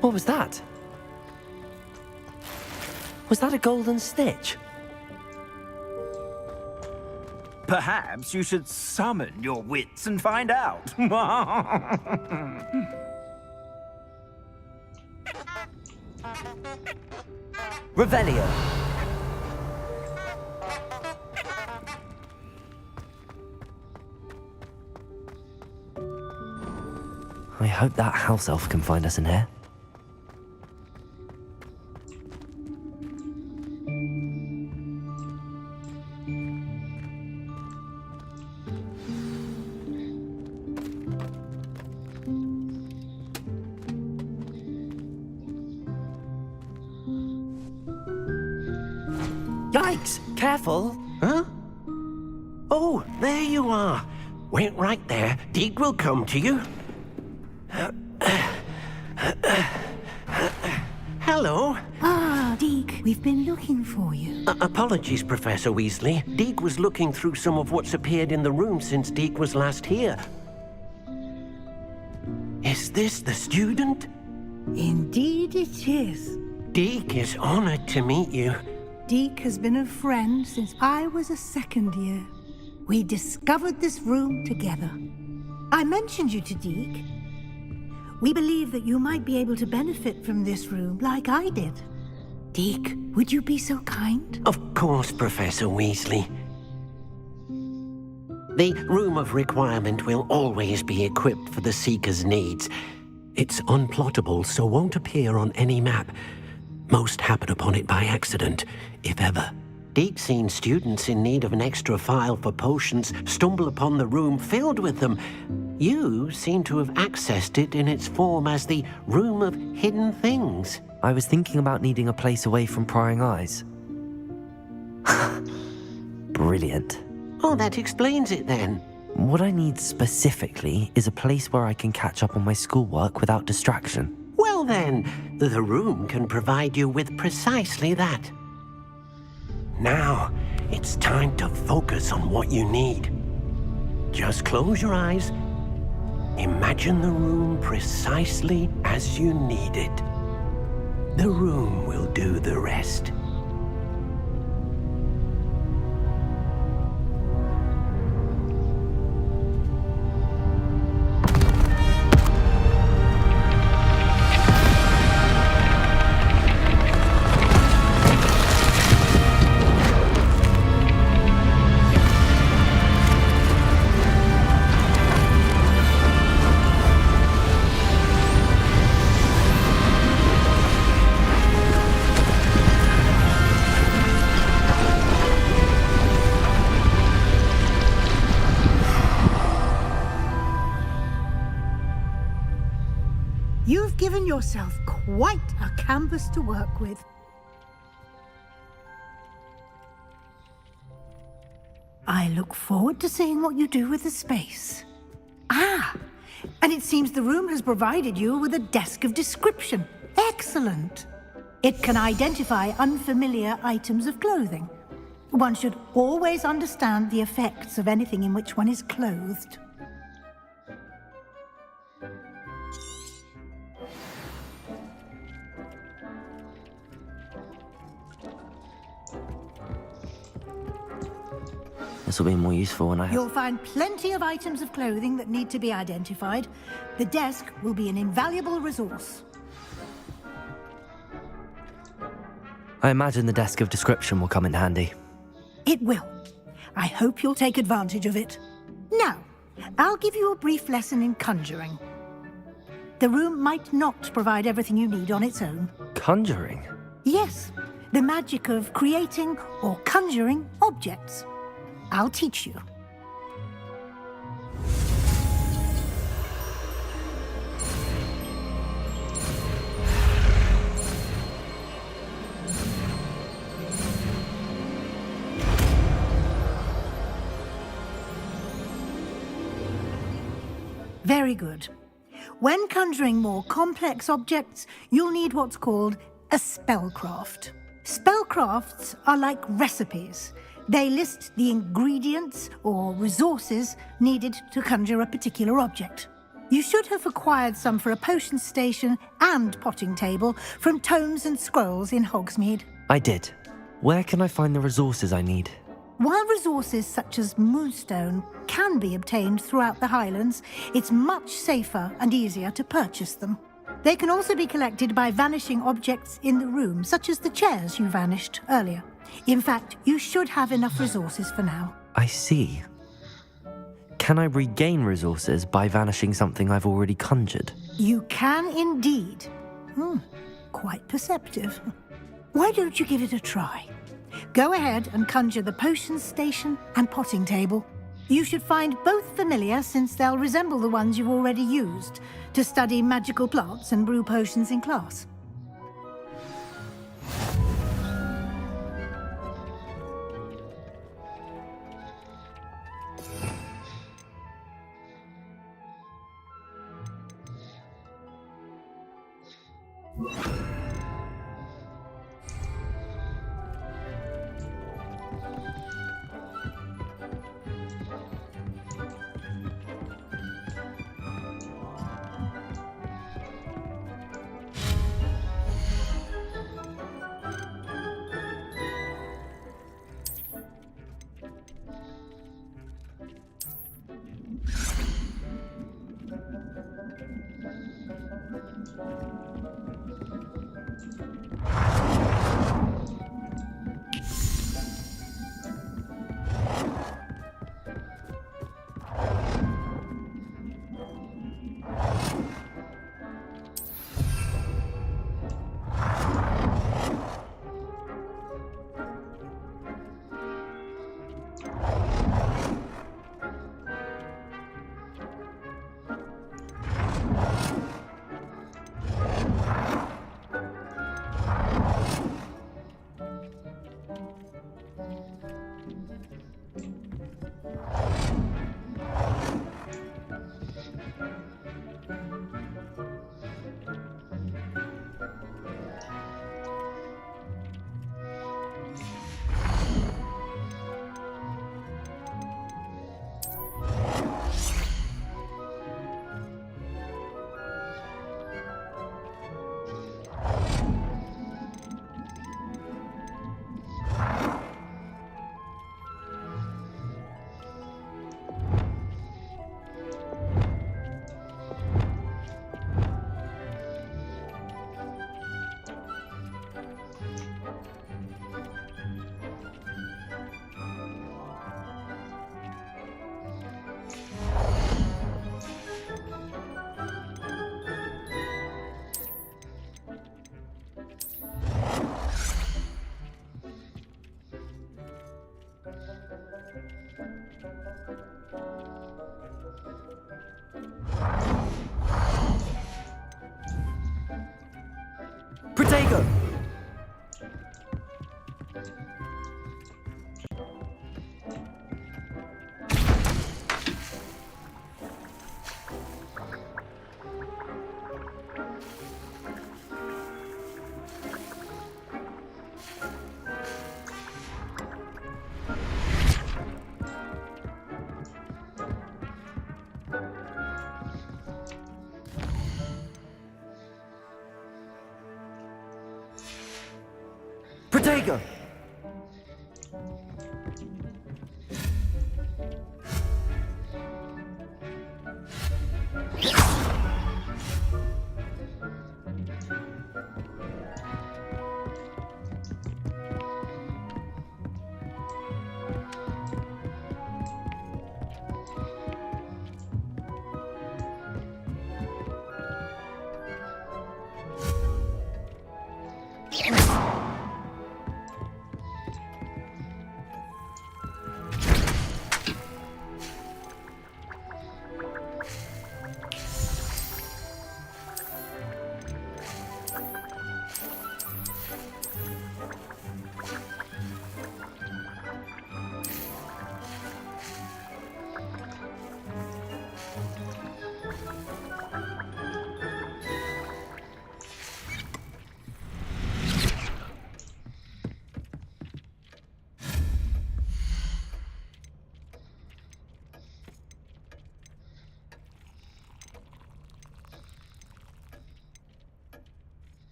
What was that? Was that a golden snitch? Perhaps you should summon your wits and find out. Revelio. I hope that house elf can find us in here. Yikes! Careful! Huh? Oh, there you are. Wait right there. Deek will come to you. Hello. Ah, Deek, we've been looking for you. Apologies, Professor Weasley. Deek was looking through some of what's appeared in the room since Deek was last here. Is this the student? Indeed it is. Deek is honored to meet you. Deek has been a friend since I was a second year. We discovered this room together. I mentioned you to Deek. We believe that you might be able to benefit from this room like I did. Deek, would you be so kind? Of course, Professor Weasley. The Room of Requirement will always be equipped for the Seeker's needs. It's unplottable, so won't appear on any map. Most happen upon it by accident, if ever. Deek's seen students in need of an extra file for potions stumble upon the room filled with them. You seem to have accessed it in its form as the Room of Hidden Things. I was thinking about needing a place away from prying eyes. Brilliant. Oh, that explains it then. What I need specifically is a place where I can catch up on my schoolwork without distraction. Well then, the room can provide you with precisely that. Now, it's time to focus on what you need. Just close your eyes. Imagine the room precisely as you need it. The room will do the rest. You've given yourself quite a canvas to work with. I look forward to seeing what you do with the space. Ah, and it seems the room has provided you with a desk of description. Excellent. It can identify unfamiliar items of clothing. One should always understand the effects of anything in which one is clothed. This will be more useful when I have... You'll find plenty of items of clothing that need to be identified. The desk will be an invaluable resource. I imagine the desk of description will come in handy. It will. I hope you'll take advantage of it. Now, I'll give you a brief lesson in conjuring. The room might not provide everything you need on its own. Conjuring? Yes, the magic of creating or conjuring objects. I'll teach you. Very good. When conjuring more complex objects, you'll need what's called a spellcraft. Spellcrafts are like recipes. They list the ingredients or resources needed to conjure a particular object. You should have acquired some for a potion station and potting table from tomes and scrolls in Hogsmeade. I did. Where can I find the resources I need? While resources such as moonstone can be obtained throughout the Highlands, it's much safer and easier to purchase them. They can also be collected by vanishing objects in the room, such as the chairs you vanished earlier. In fact, you should have enough resources for now. I see. Can I regain resources by vanishing something I've already conjured? You can indeed. Quite perceptive. Why don't you give it a try? Go ahead and conjure the potion station and potting table. You should find both familiar, since they'll resemble the ones you've already used to study magical plants and brew potions in class. Protego! Protego!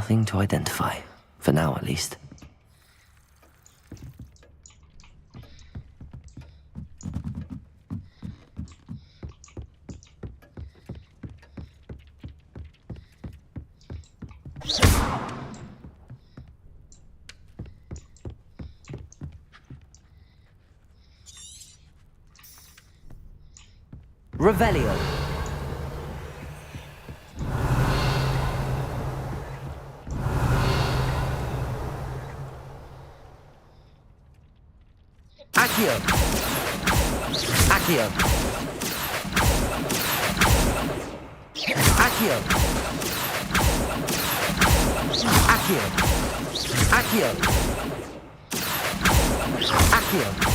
Nothing to identify, for now at least. Revelio. Accio. Accio. Accio. Accio. Accio. Accio.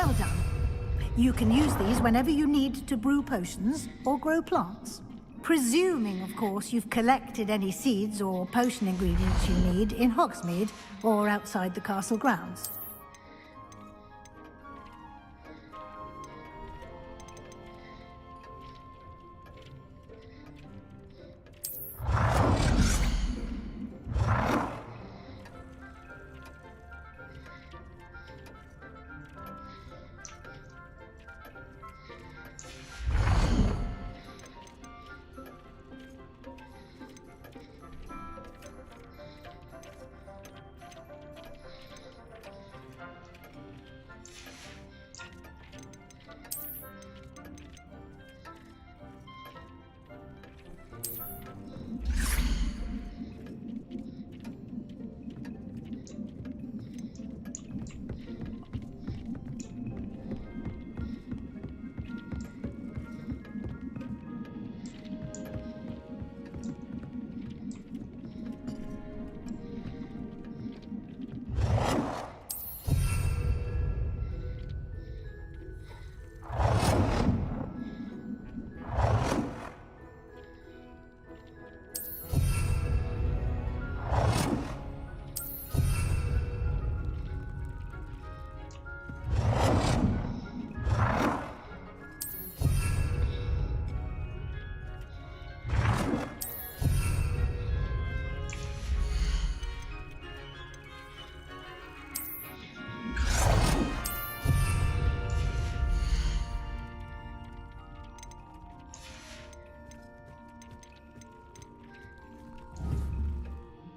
Well done. You can use these whenever you need to brew potions or grow plants. Presuming, of course, you've collected any seeds or potion ingredients you need in Hogsmeade or outside the castle grounds.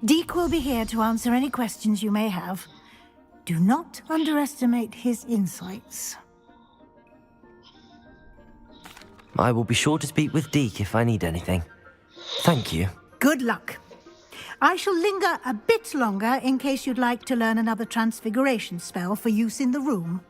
Deke will be here to answer any questions you may have. Do not underestimate his insights. I will be sure to speak with Deke if I need anything. Thank you. Good luck. I shall linger a bit longer in case you'd like to learn another transfiguration spell for use in the room.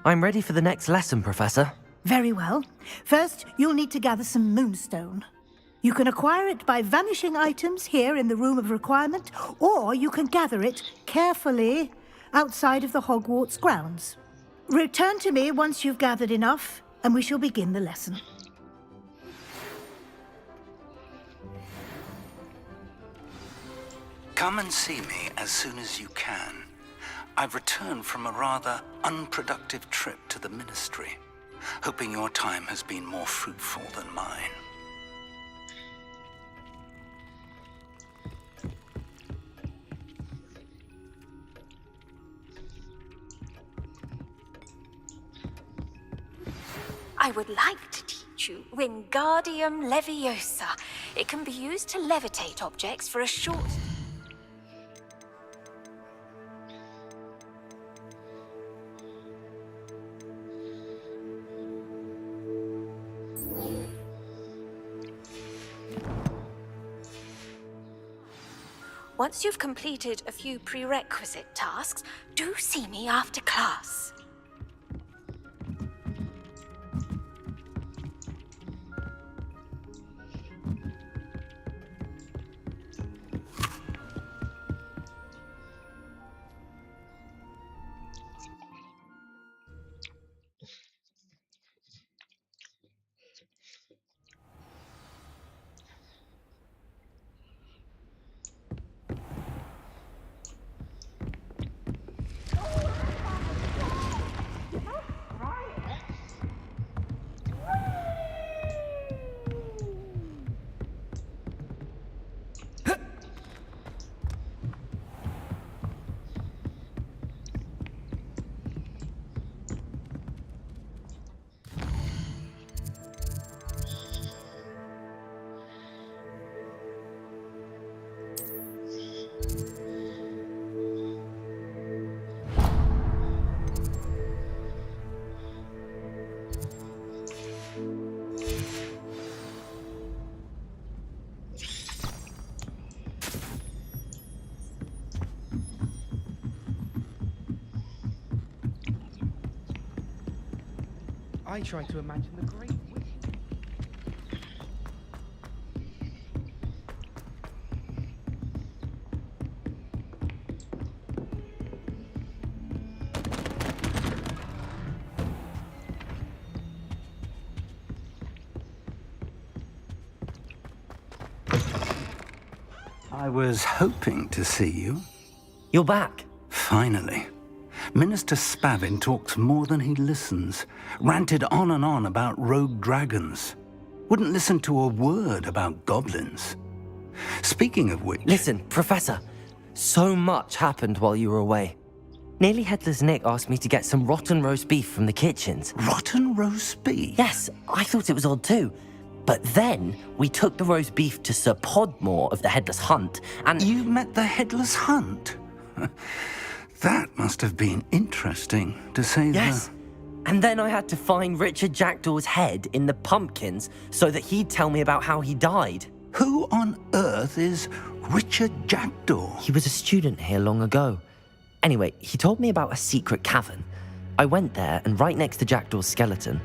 I'm ready for the next lesson, Professor. Very well. First, you'll need to gather some moonstone. You can acquire it by vanishing items here in the Room of Requirement, or you can gather it carefully outside of the Hogwarts grounds. Return to me once you've gathered enough, and we shall begin the lesson. Come and see me as soon as you can. I've returned from a rather unproductive trip to the Ministry, hoping your time has been more fruitful than mine. I would like to teach you Wingardium Leviosa. It can be used to levitate objects for a short... Once you've completed a few prerequisite tasks, do see me after class. I try to imagine the great witch. I was hoping to see you. You're back. Finally. Minister Spavin talks more than he listens. Ranted on and on about rogue dragons. Wouldn't listen to a word about goblins. Speaking of which... Listen, Professor. So much happened while you were away. Nearly Headless Nick asked me to get some rotten roast beef from the kitchens. Rotten roast beef? Yes, I thought it was odd too. But then we took the roast beef to Sir Podmore of the Headless Hunt, and... You met the Headless Hunt? That must have been interesting, to say the... Yes. And then I had to find Richard Jackdaw's head in the pumpkins so that he'd tell me about how he died. Who on earth is Richard Jackdaw? He was a student here long ago. Anyway, he told me about a secret cavern. I went there, and right next to Jackdaw's skeleton,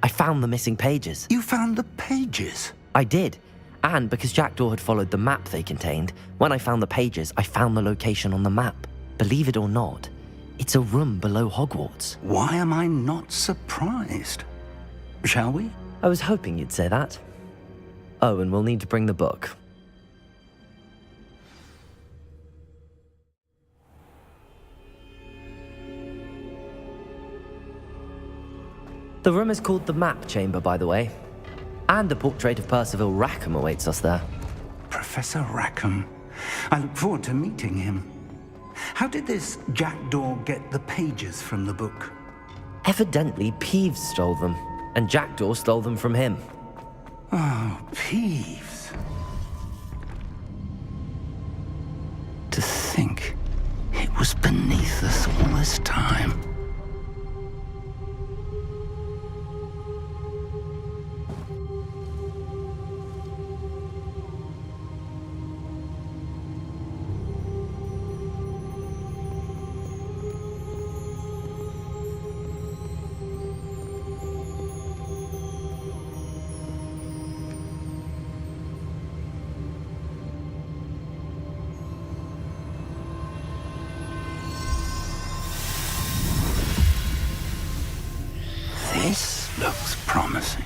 I found the missing pages. You found the pages? I did. And because Jackdaw had followed the map they contained, when I found the pages, I found the location on the map. Believe it or not, it's a room below Hogwarts. Why am I not surprised? Shall we? I was hoping you'd say that. Oh, and we'll need to bring the book. The room is called the Map Chamber, by the way. And a portrait of Percival Rackham awaits us there. Professor Rackham. I look forward to meeting him. How did this Jackdaw get the pages from the book? Evidently, Peeves stole them, and Jackdaw stole them from him. Oh, Peeves. To think it was beneath us all this time. This looks promising.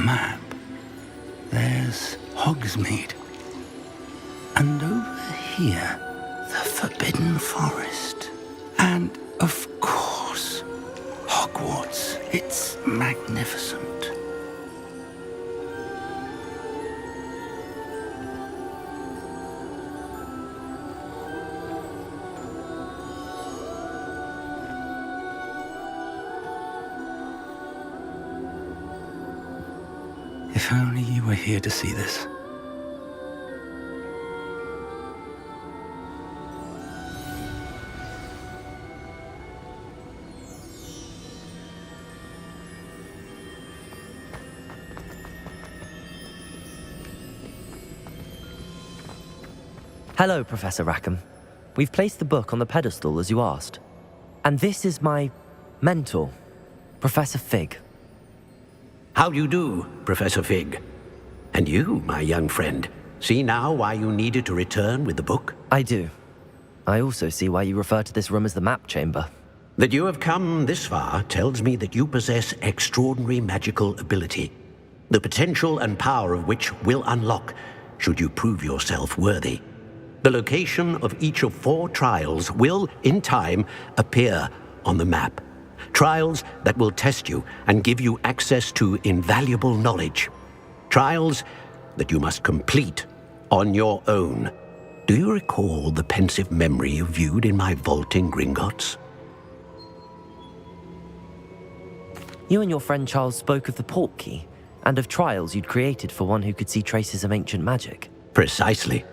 Map. There's Hogsmeade. And over here, the Forbidden Forest. And, of course, Hogwarts. It's magnificent. If only you were here to see this. Hello, Professor Rackham. We've placed the book on the pedestal as you asked. And this is my mentor, Professor Fig. How do you do, Professor Fig? And you, my young friend, see now why you needed to return with the book? I do. I also see why you refer to this room as the Map Chamber. That you have come this far tells me that you possess extraordinary magical ability, the potential and power of which will unlock should you prove yourself worthy. The location of each of 4 trials will, in time, appear on the map. Trials that will test you and give you access to invaluable knowledge. Trials that you must complete on your own. Do you recall the pensive memory you viewed in my vault in Gringotts? You and your friend Charles spoke of the port key, and of trials you'd created for one who could see traces of ancient magic. Precisely.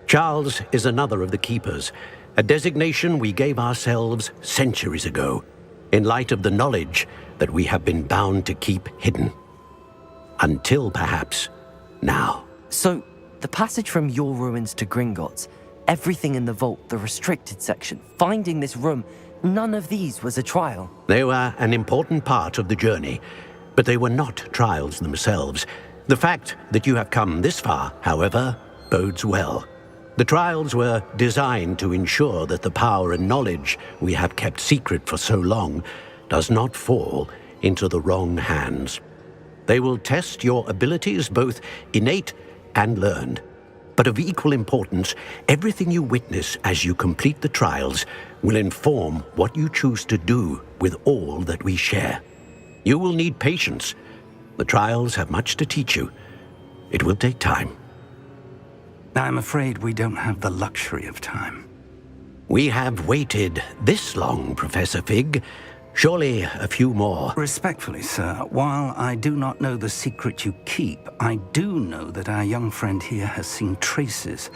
Charles is another of the Keepers, a designation we gave ourselves centuries ago, in light of the knowledge that we have been bound to keep hidden. Until, perhaps, now. So, the passage from your ruins to Gringotts, everything in the vault, the restricted section, finding this room, none of these was a trial. They were an important part of the journey, but they were not trials themselves. The fact that you have come this far, however, bodes well. The trials were designed to ensure that the power and knowledge we have kept secret for so long does not fall into the wrong hands. They will test your abilities, both innate and learned. But of equal importance, everything you witness as you complete the trials will inform what you choose to do with all that we share. You will need patience. The trials have much to teach you. It will take time. I'm afraid we don't have the luxury of time. We have waited this long, Professor Fig. Surely a few more. Respectfully, sir, while I do not know the secret you keep, I do know that our young friend here has seen traces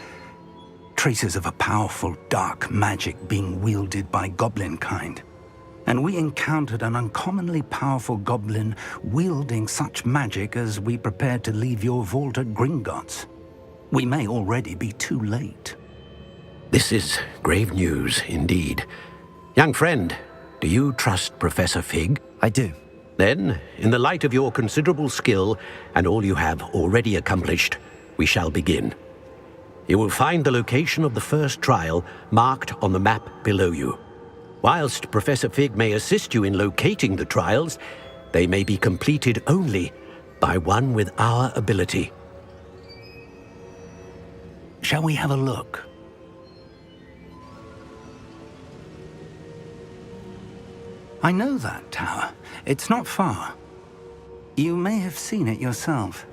of a powerful dark magic being wielded by goblin kind. And we encountered an uncommonly powerful goblin wielding such magic as we prepared to leave your vault at Gringotts. We may already be too late. This is grave news indeed. Young friend, do you trust Professor Fig? I do. Then, in the light of your considerable skill and all you have already accomplished, we shall begin. You will find the location of the first trial marked on the map below you. Whilst Professor Fig may assist you in locating the trials, they may be completed only by one with our ability. Shall we have a look? I know that tower. It's not far. You may have seen it yourself.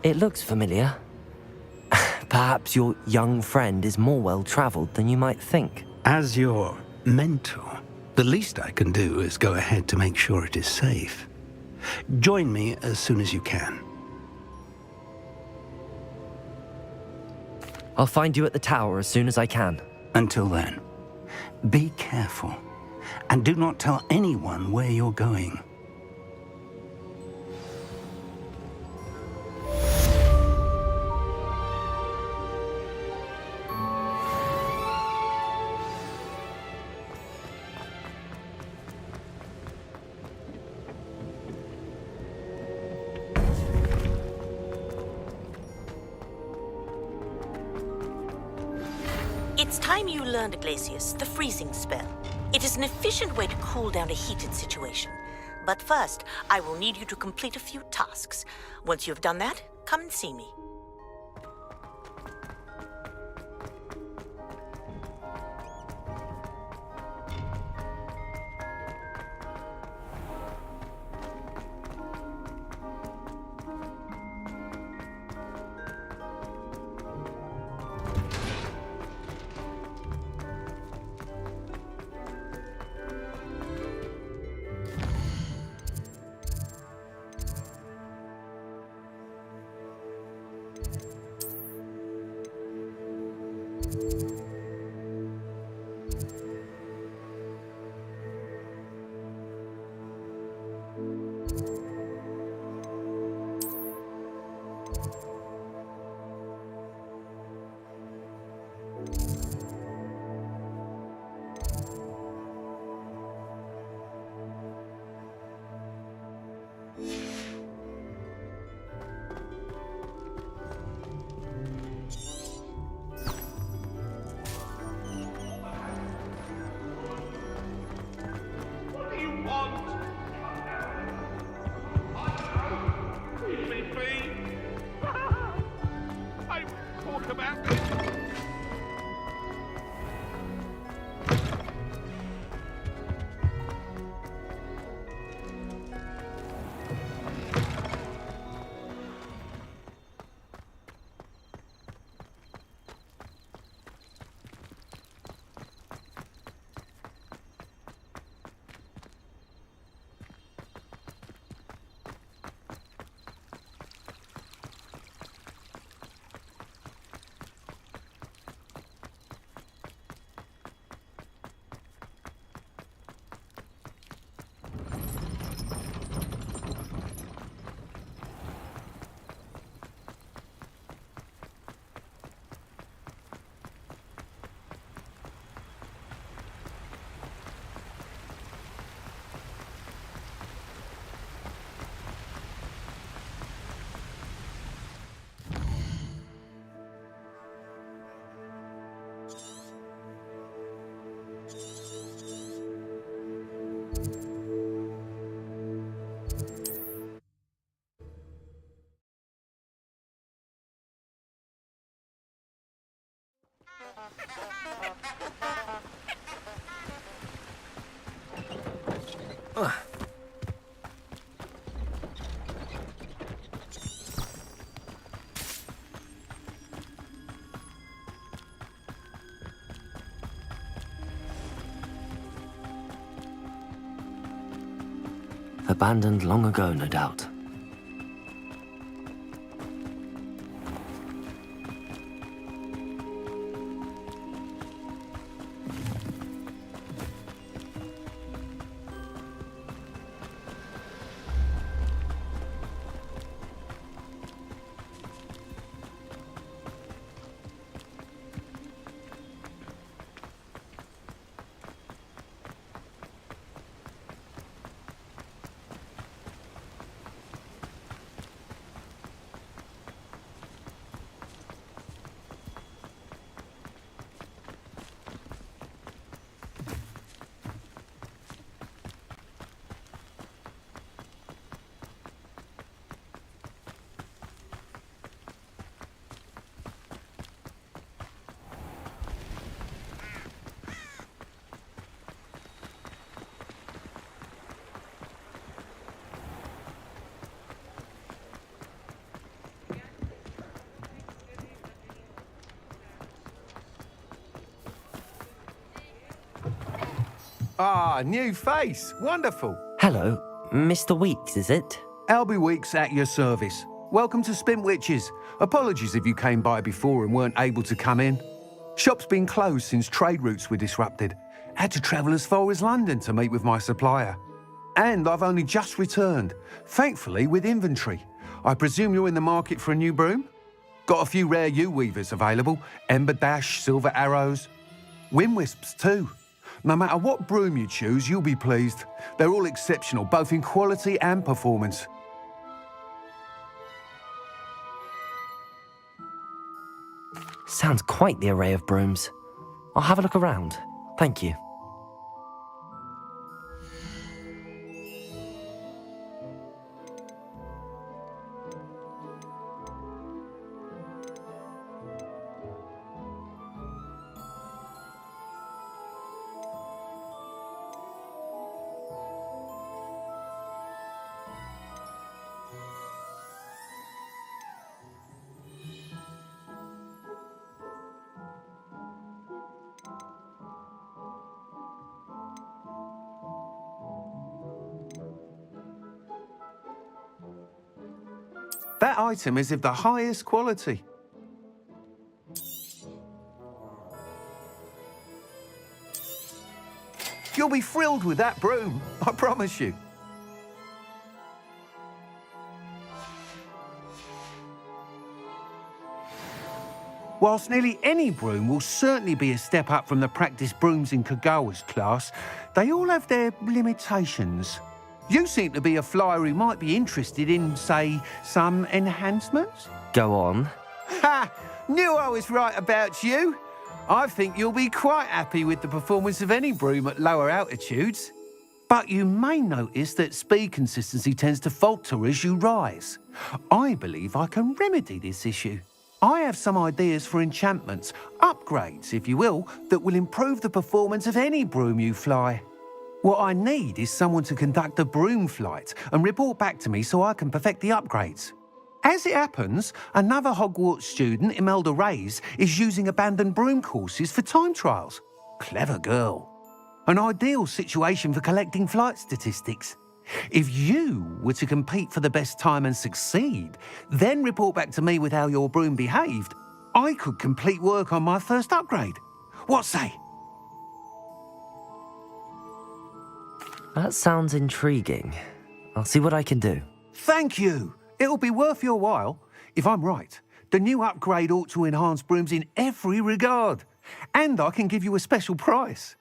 It looks familiar. Perhaps your young friend is more well-traveled than you might think. As your mentor, the least I can do is go ahead to make sure it is safe. Join me as soon as you can. I'll find you at the tower as soon as I can. Until then, be careful, and do not tell anyone where you're going. It's time you learned, Glacius, the freezing spell. It is an efficient way to cool down a heated situation. But first, I will need you to complete a few tasks. Once you have done that, come and see me. Abandoned long ago, no doubt. Ah, new face. Wonderful. Hello, Mr. Weeks, is it? Albie Weeks at your service. Welcome to Spintwitches. Apologies if you came by before and weren't able to come in. Shop's been closed since trade routes were disrupted. Had to travel as far as London to meet with my supplier. And I've only just returned, thankfully with inventory. I presume you're in the market for a new broom? Got a few rare U-weavers available. Ember Dash, Silver Arrows. Wind Wisps too. No matter what broom you choose, you'll be pleased. They're all exceptional, both in quality and performance. Sounds quite the array of brooms. I'll have a look around. Thank you. That item is of the highest quality. You'll be thrilled with that broom, I promise you. Whilst nearly any broom will certainly be a step up from the practice brooms in Kagawa's class, they all have their limitations. You seem to be a flyer who might be interested in, say, some enhancements? Go on. Ha! Knew I was right about you. I think you'll be quite happy with the performance of any broom at lower altitudes. But you may notice that speed consistency tends to falter as you rise. I believe I can remedy this issue. I have some ideas for enchantments, upgrades, if you will, that will improve the performance of any broom you fly. What I need is someone to conduct a broom flight and report back to me so I can perfect the upgrades. As it happens, another Hogwarts student, Imelda Reyes, is using abandoned broom courses for time trials. Clever girl. An ideal situation for collecting flight statistics. If you were to compete for the best time and succeed, then report back to me with how your broom behaved, I could complete work on my first upgrade. What say? That sounds intriguing. I'll see what I can do. Thank you. It'll be worth your while. If I'm right, the new upgrade ought to enhance brooms in every regard. And I can give you a special price.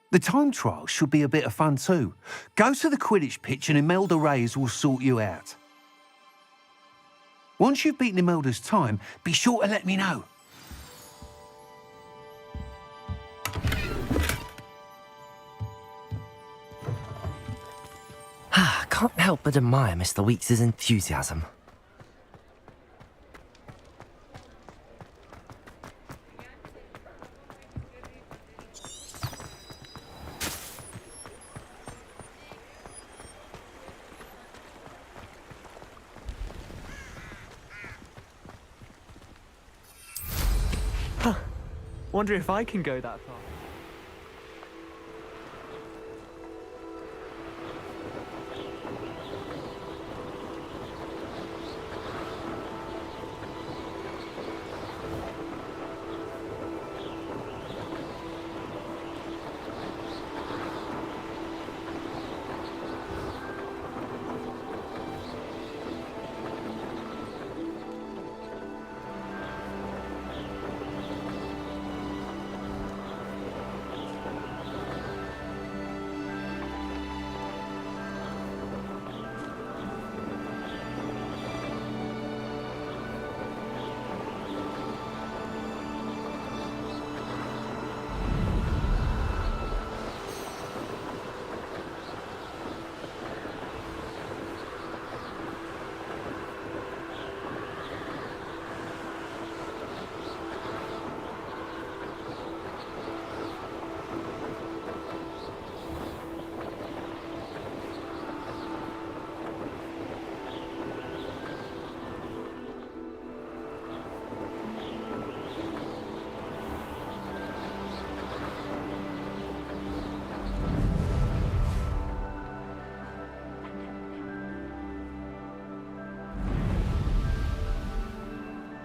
The time trial should be a bit of fun too. Go to the Quidditch pitch and Imelda Reyes will sort you out. Once you've beaten Imelda's time, be sure to let me know. Can't help but admire Mr. Weeks' enthusiasm. Wonder if I can go that far.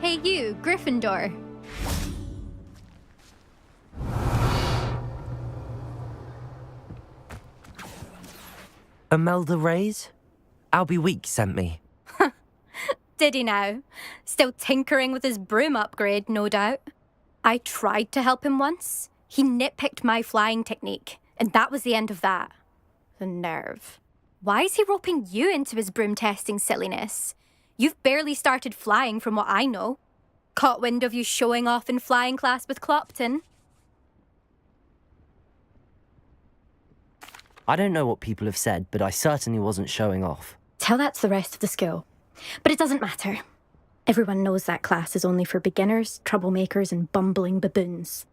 Hey you, Gryffindor. Imelda Reyes? Albie Week sent me. Did he now? Still tinkering with his broom upgrade, no doubt. I tried to help him once. He nitpicked my flying technique, and that was the end of that. The nerve. Why is he roping you into his broom testing silliness? You've barely started flying from what I know. Caught wind of you showing off in flying class with Clopton. I don't know what people have said, but I certainly wasn't showing off. Tell that to the rest of the school. But it doesn't matter. Everyone knows that class is only for beginners, troublemakers, and bumbling baboons.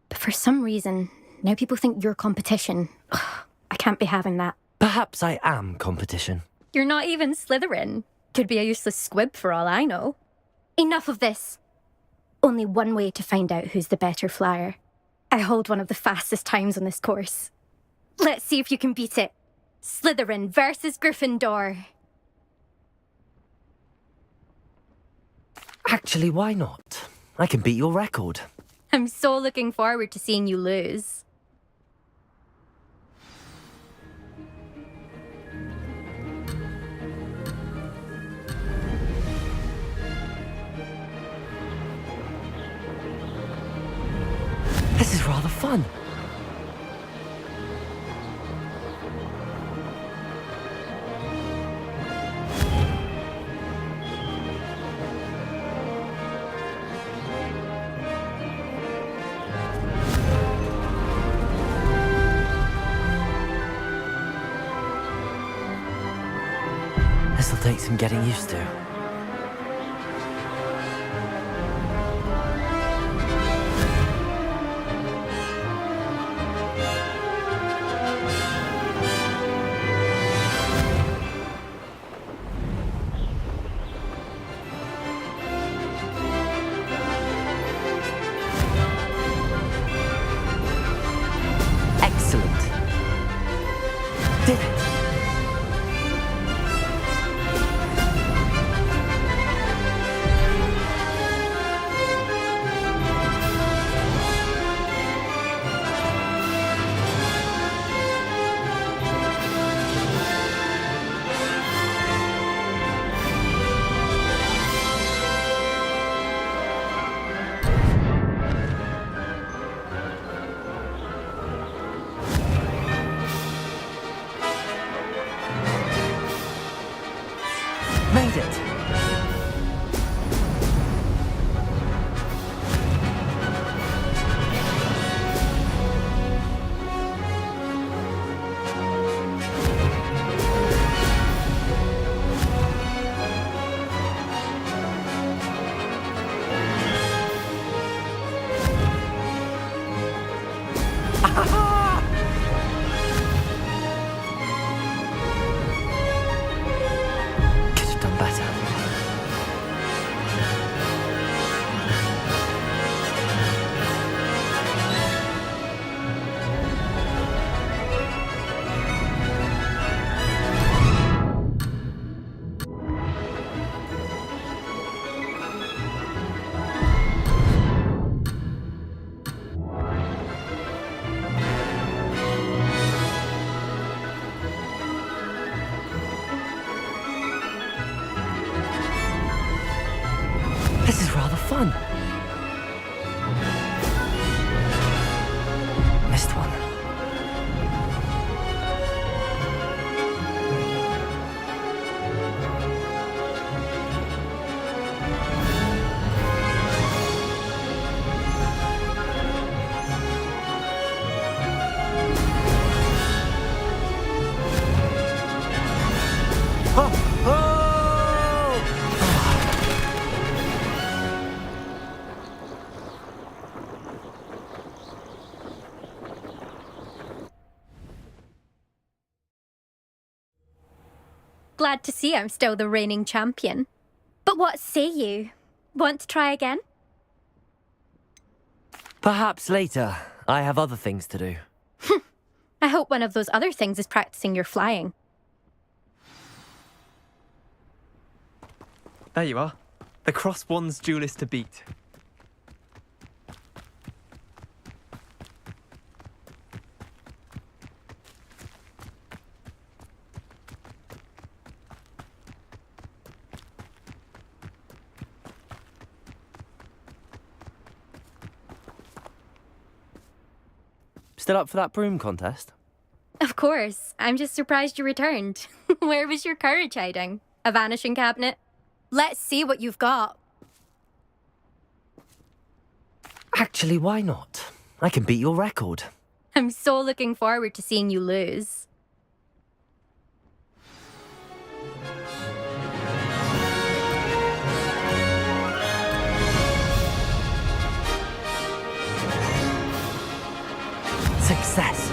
But for some reason, now people think you're competition. Ugh, I can't be having that. Perhaps I am competition. You're not even Slytherin. Could be a useless squib for all I know. Enough of this. Only one way to find out who's the better flyer. I hold one of the fastest times on this course. Let's see if you can beat it. Slytherin versus Gryffindor. Actually, why not? I can beat your record. I'm so looking forward to seeing you lose. This is rather fun. This'll take some getting used to. Excellent. Did it. Glad to see I'm still the reigning champion. But what say you? Want to try again? Perhaps later. I have other things to do. I hope one of those other things is practicing your flying. There you are. The cross-wands duelist to beat. Still up for that broom contest? Of course. I'm just surprised you returned. Where was your courage hiding? A vanishing cabinet? Let's see what you've got. Actually, why not? I can beat your record. I'm so looking forward to seeing you lose. Success!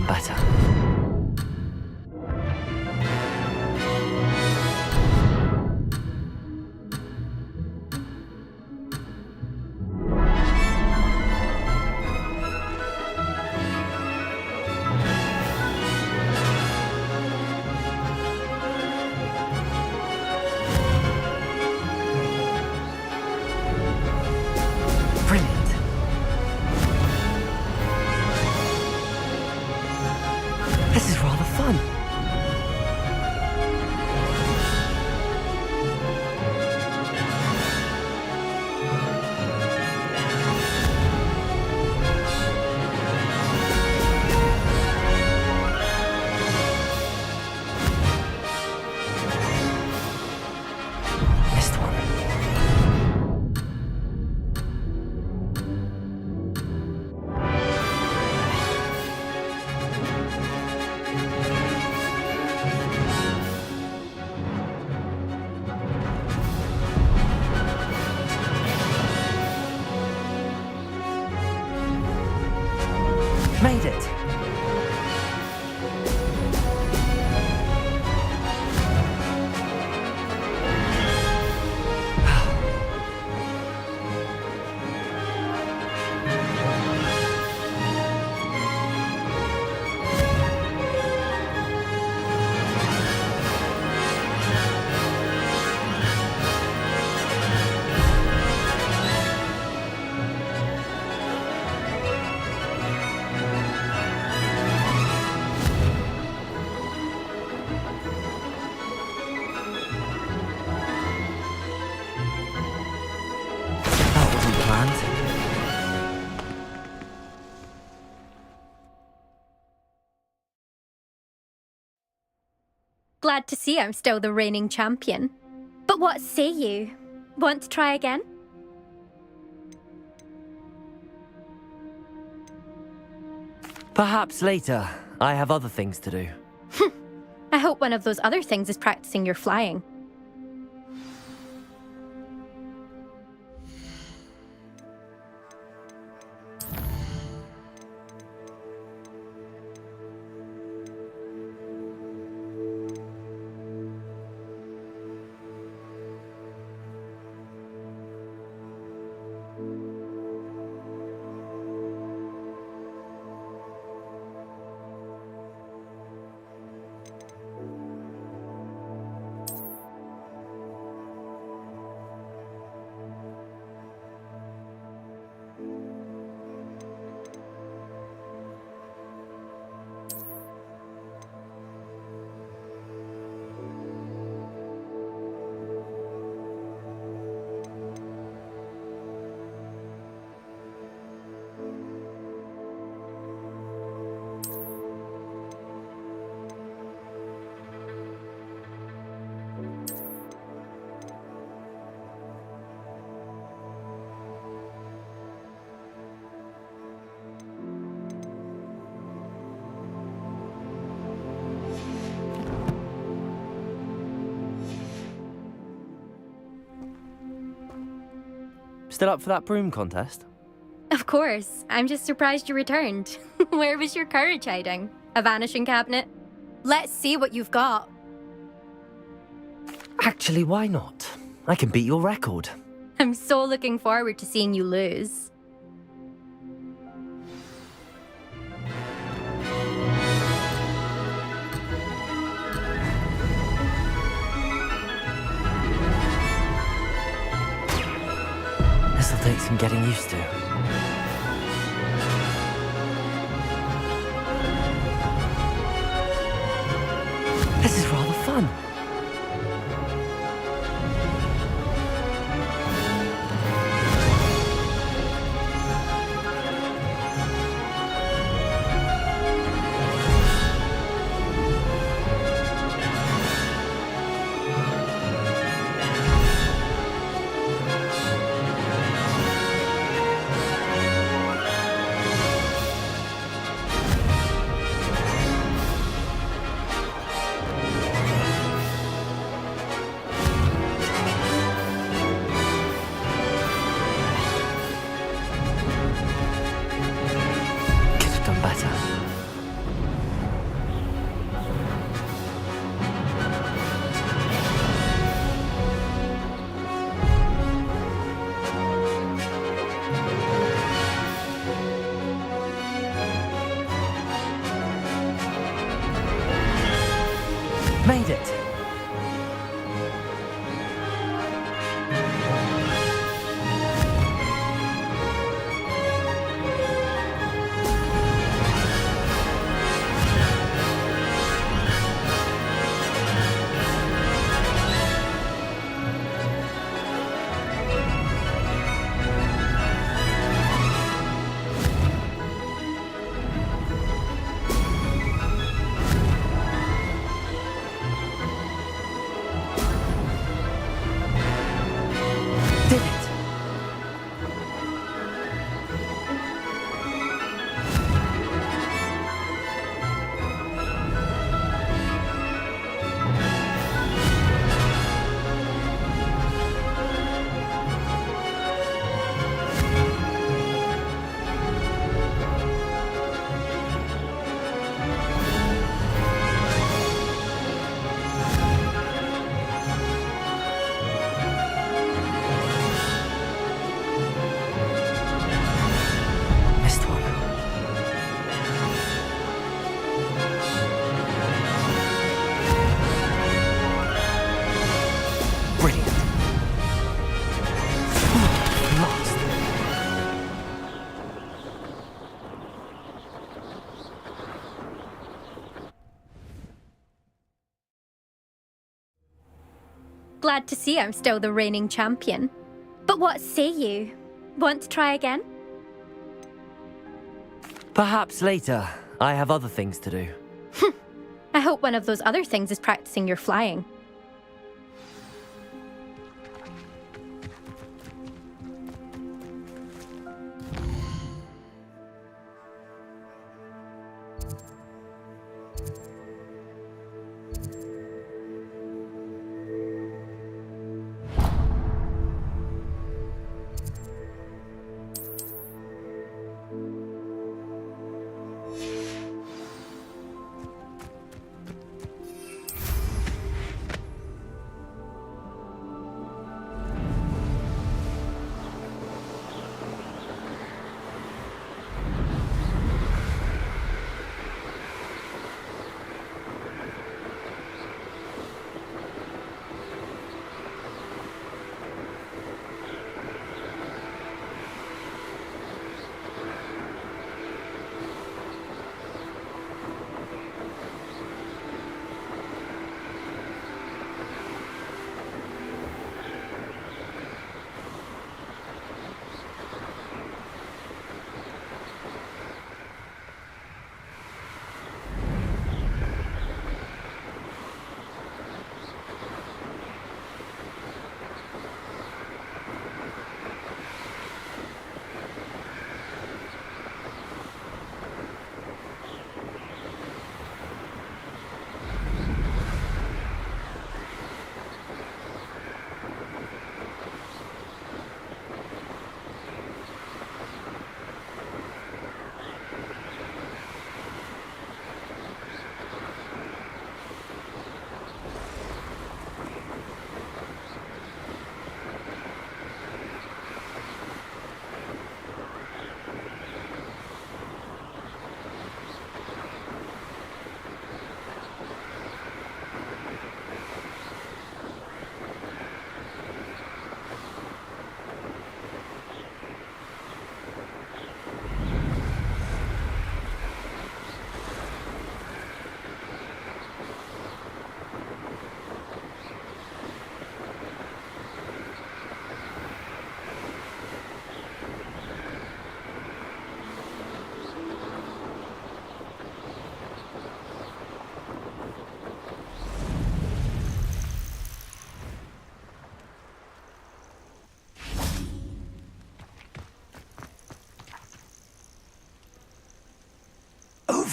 Better. Brilliant. This is rather fun. Missed one. Made it! That wasn't planned. Glad to see I'm still the reigning champion. But what say you? Want to try again? Perhaps later. I have other things to do. I hope one of those other things is practicing your flying. Still up for that broom contest? Of course. I'm just surprised you returned. Where was your courage hiding? A vanishing cabinet? Let's see what you've got. Actually, why not? I can beat your record. I'm so looking forward to seeing you lose. This'll take some getting used to. This is rather fun. Made it! Glad to see I'm still the reigning champion. But what say you? Want to try again? Perhaps later. I have other things to do. I hope one of those other things is practicing your flying.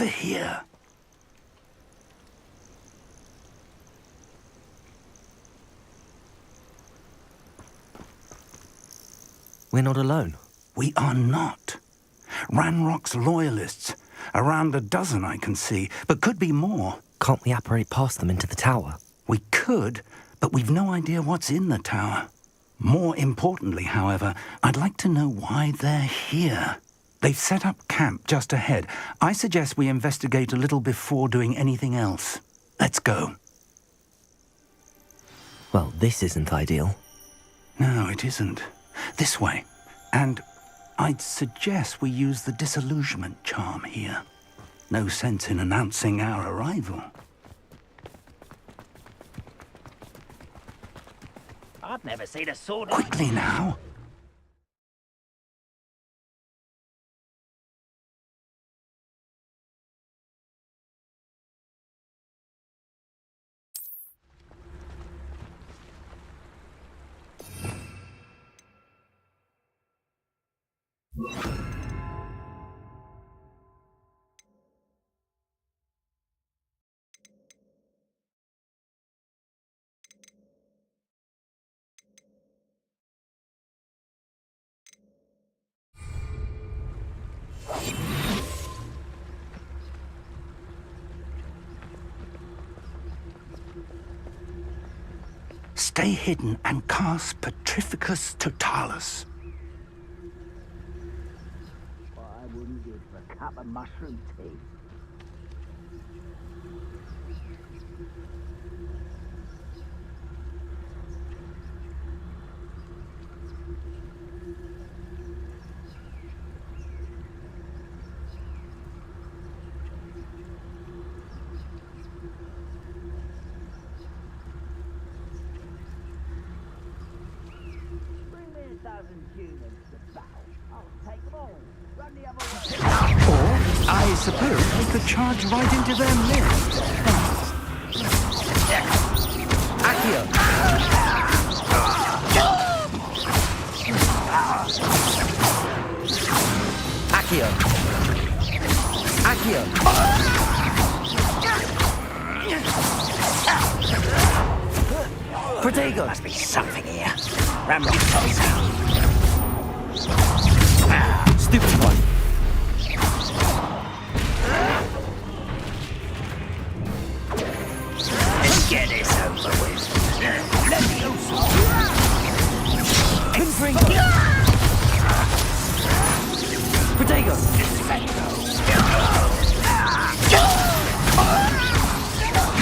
over here. We're not alone. We are not. Ranrock's loyalists. Around a dozen I can see, but could be more. Can't we apparate past them into the tower? We could, but we've no idea what's in the tower. More importantly, however, I'd like to know why they're here. They've set up camp just ahead. I suggest we investigate a little before doing anything else. Let's go. Well, this isn't ideal. No, it isn't. This way. And I'd suggest we use the disillusionment charm here. No sense in announcing our arrival. I've never seen a sword. Quickly now. Stay hidden and cast Petrificus Totalis. I wouldn't give a cup of mushroom tea. I suppose we could charge right into their midst. Accio! Accio! Accio! Protego! Must be something here. Ramrock Tulsa. Stupid one! Get this over with. Let me also. Confringo! Protego!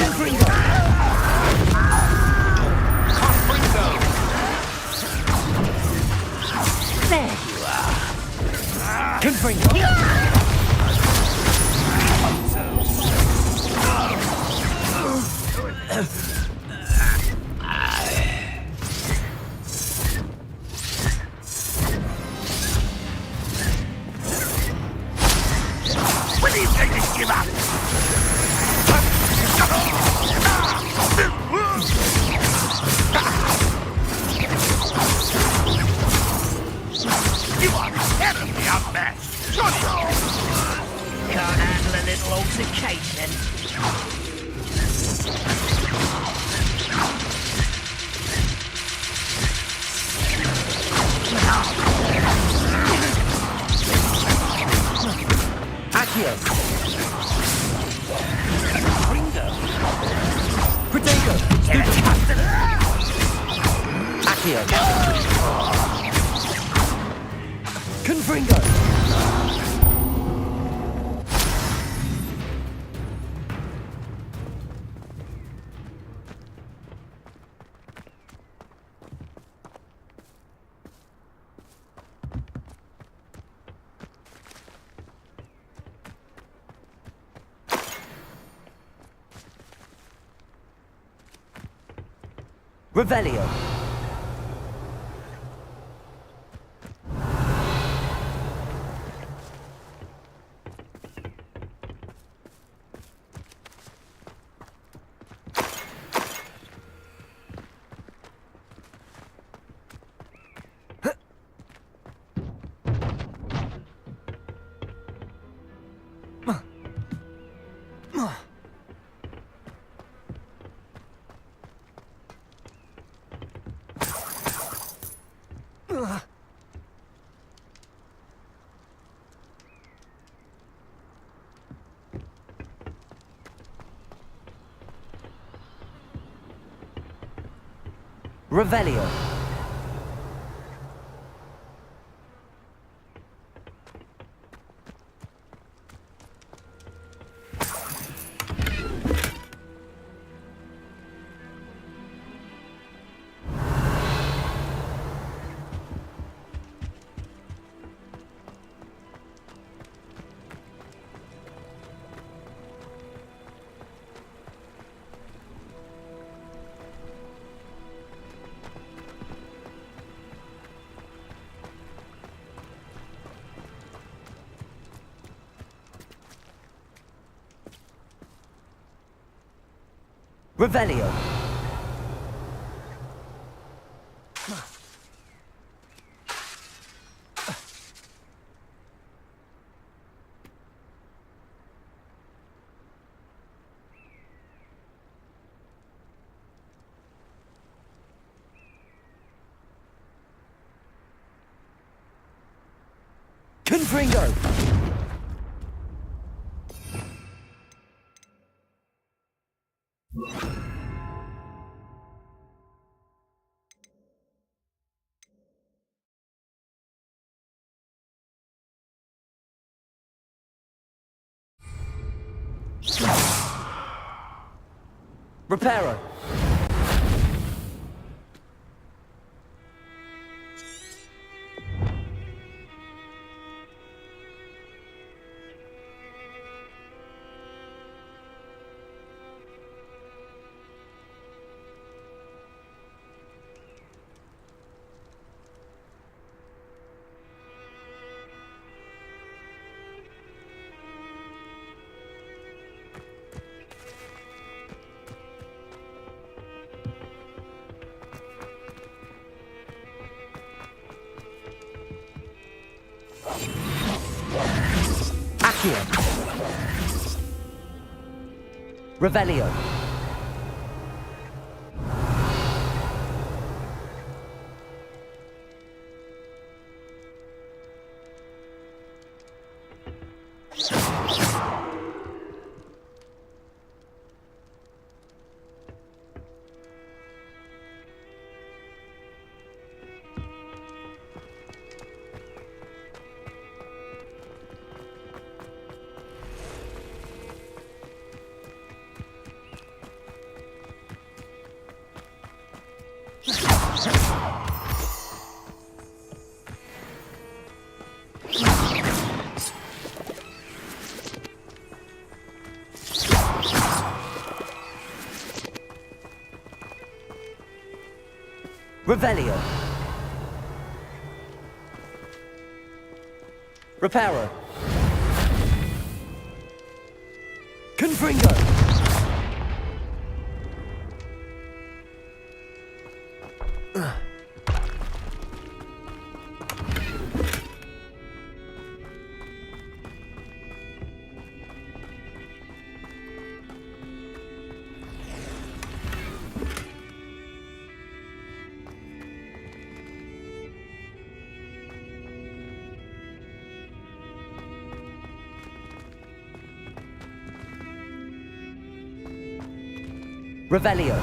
Confringo! There you are. Confringo! When do you think they give up? You are terribly outmatched. Can't handle a little altercation. Accio! Protego! Accio! Confringo! Revelio. Revelio. Revelio. Confringo. Reparo. Accio. Revelio. Revelio. Reparo. Confringo. Revelio.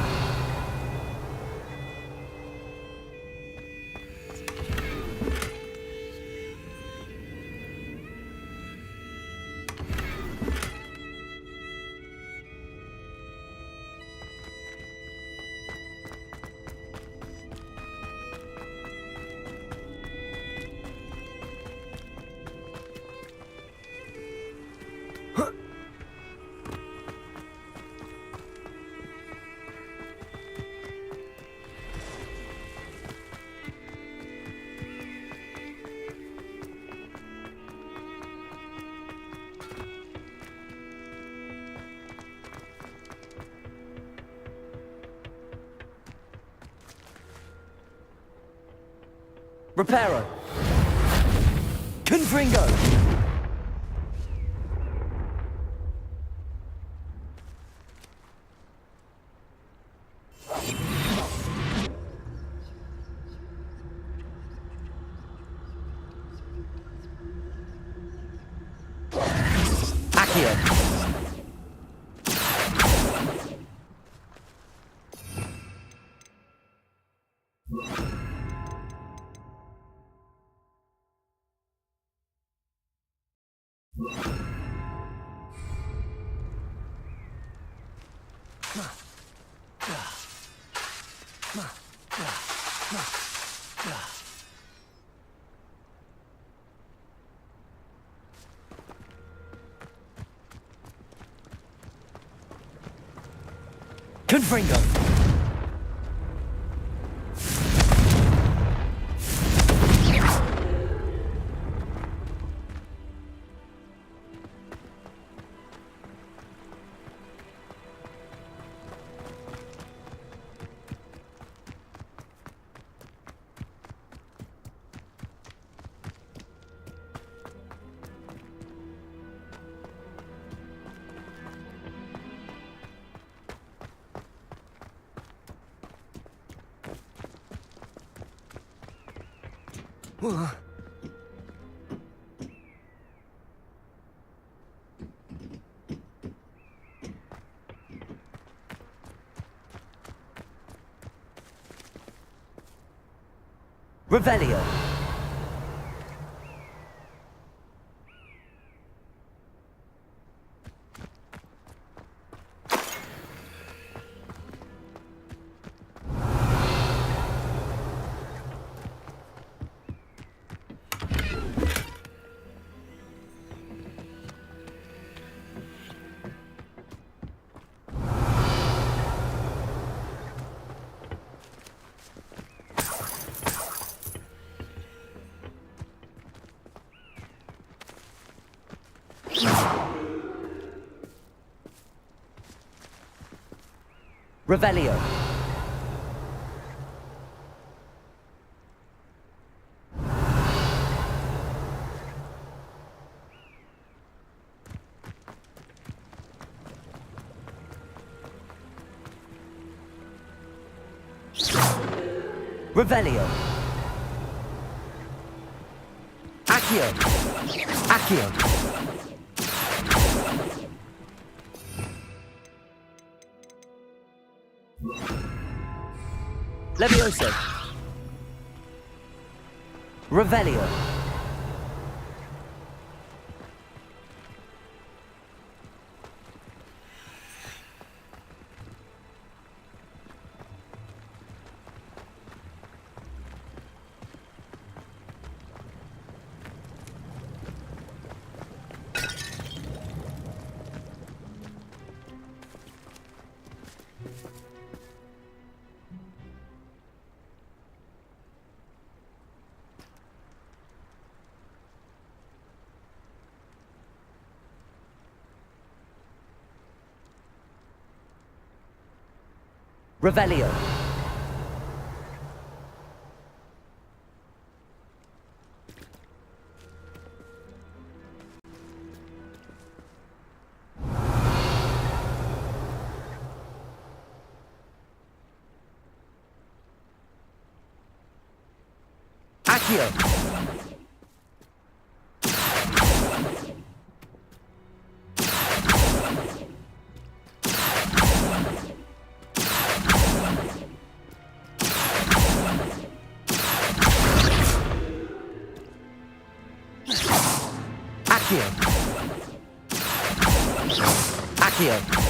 Reparo. Confringo. Accio. Confringo. Revelio. Revelio. Revelio. Accio. Accio. Levioso. Revelio. Revelio. Accio. Accio. Accio.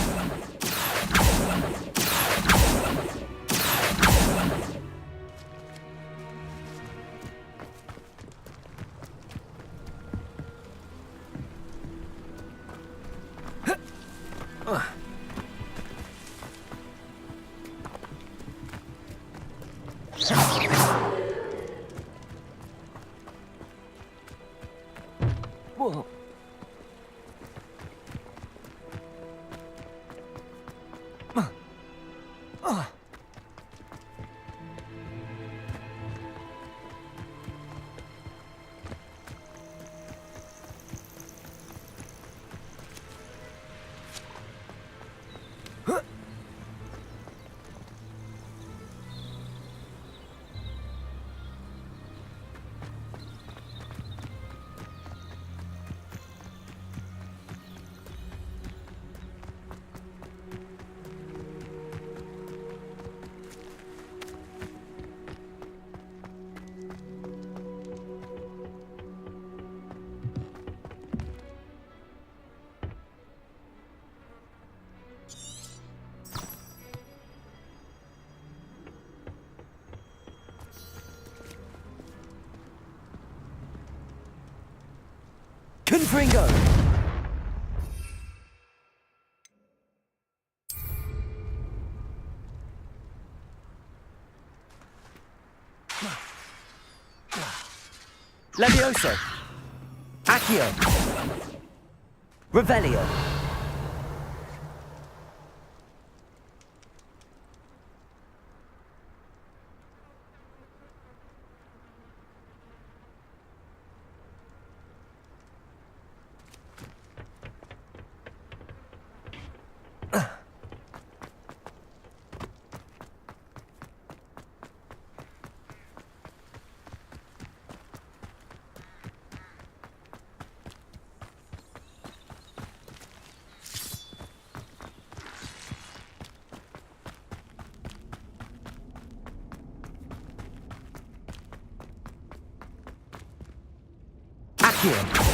Whoa. Confringo! Levioso! Accio! Revelio! Accio!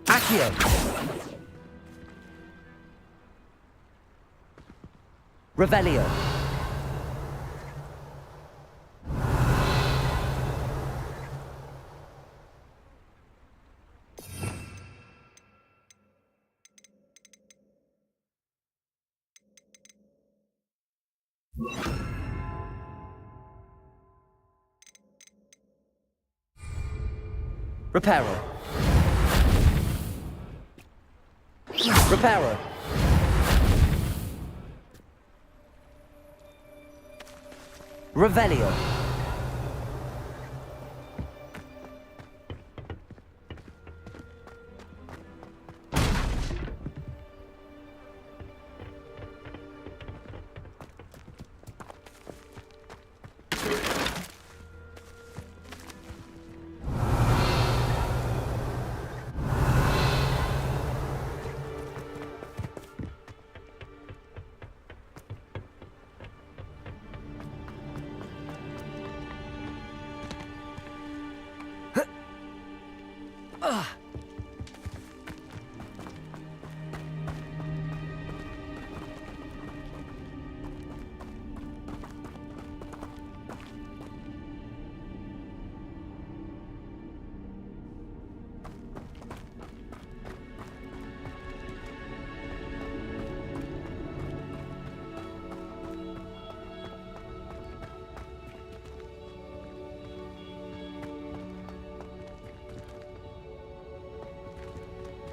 Accio! Revelio! Reparo! Reparo! Revelio!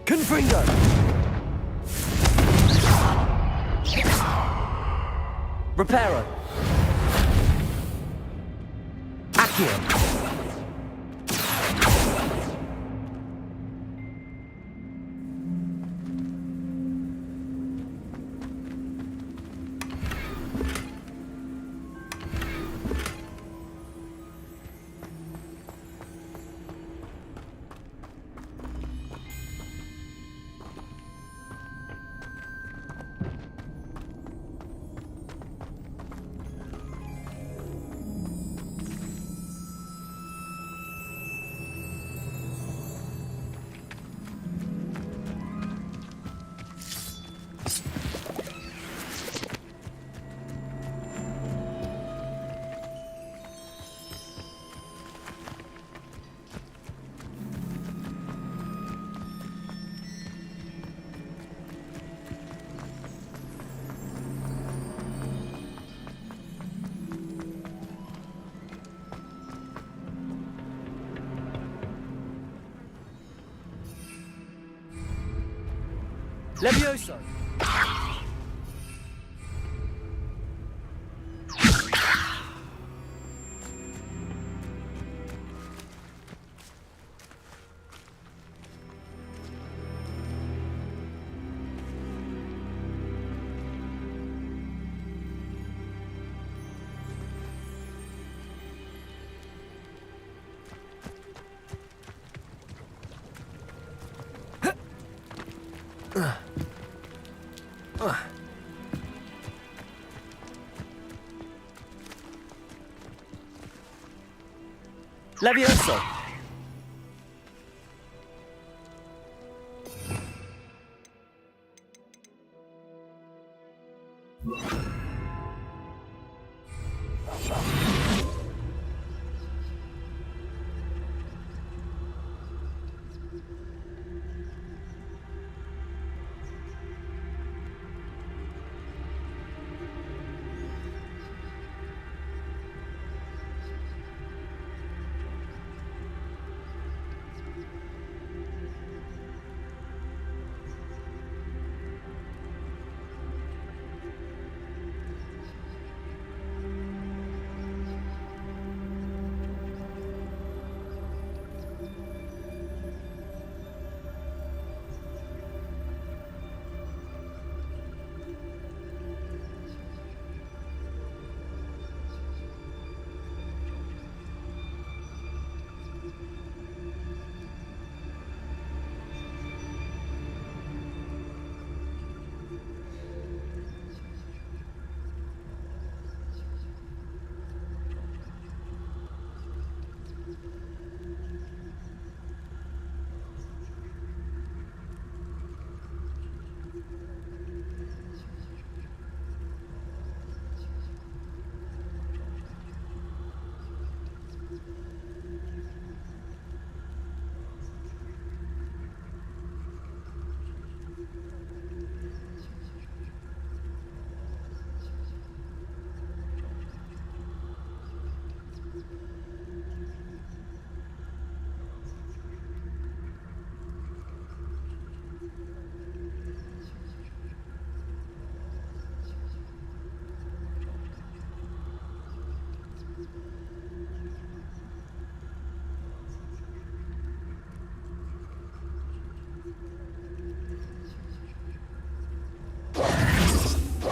Confringo! Reparo! Accio! Levioso! Levioso!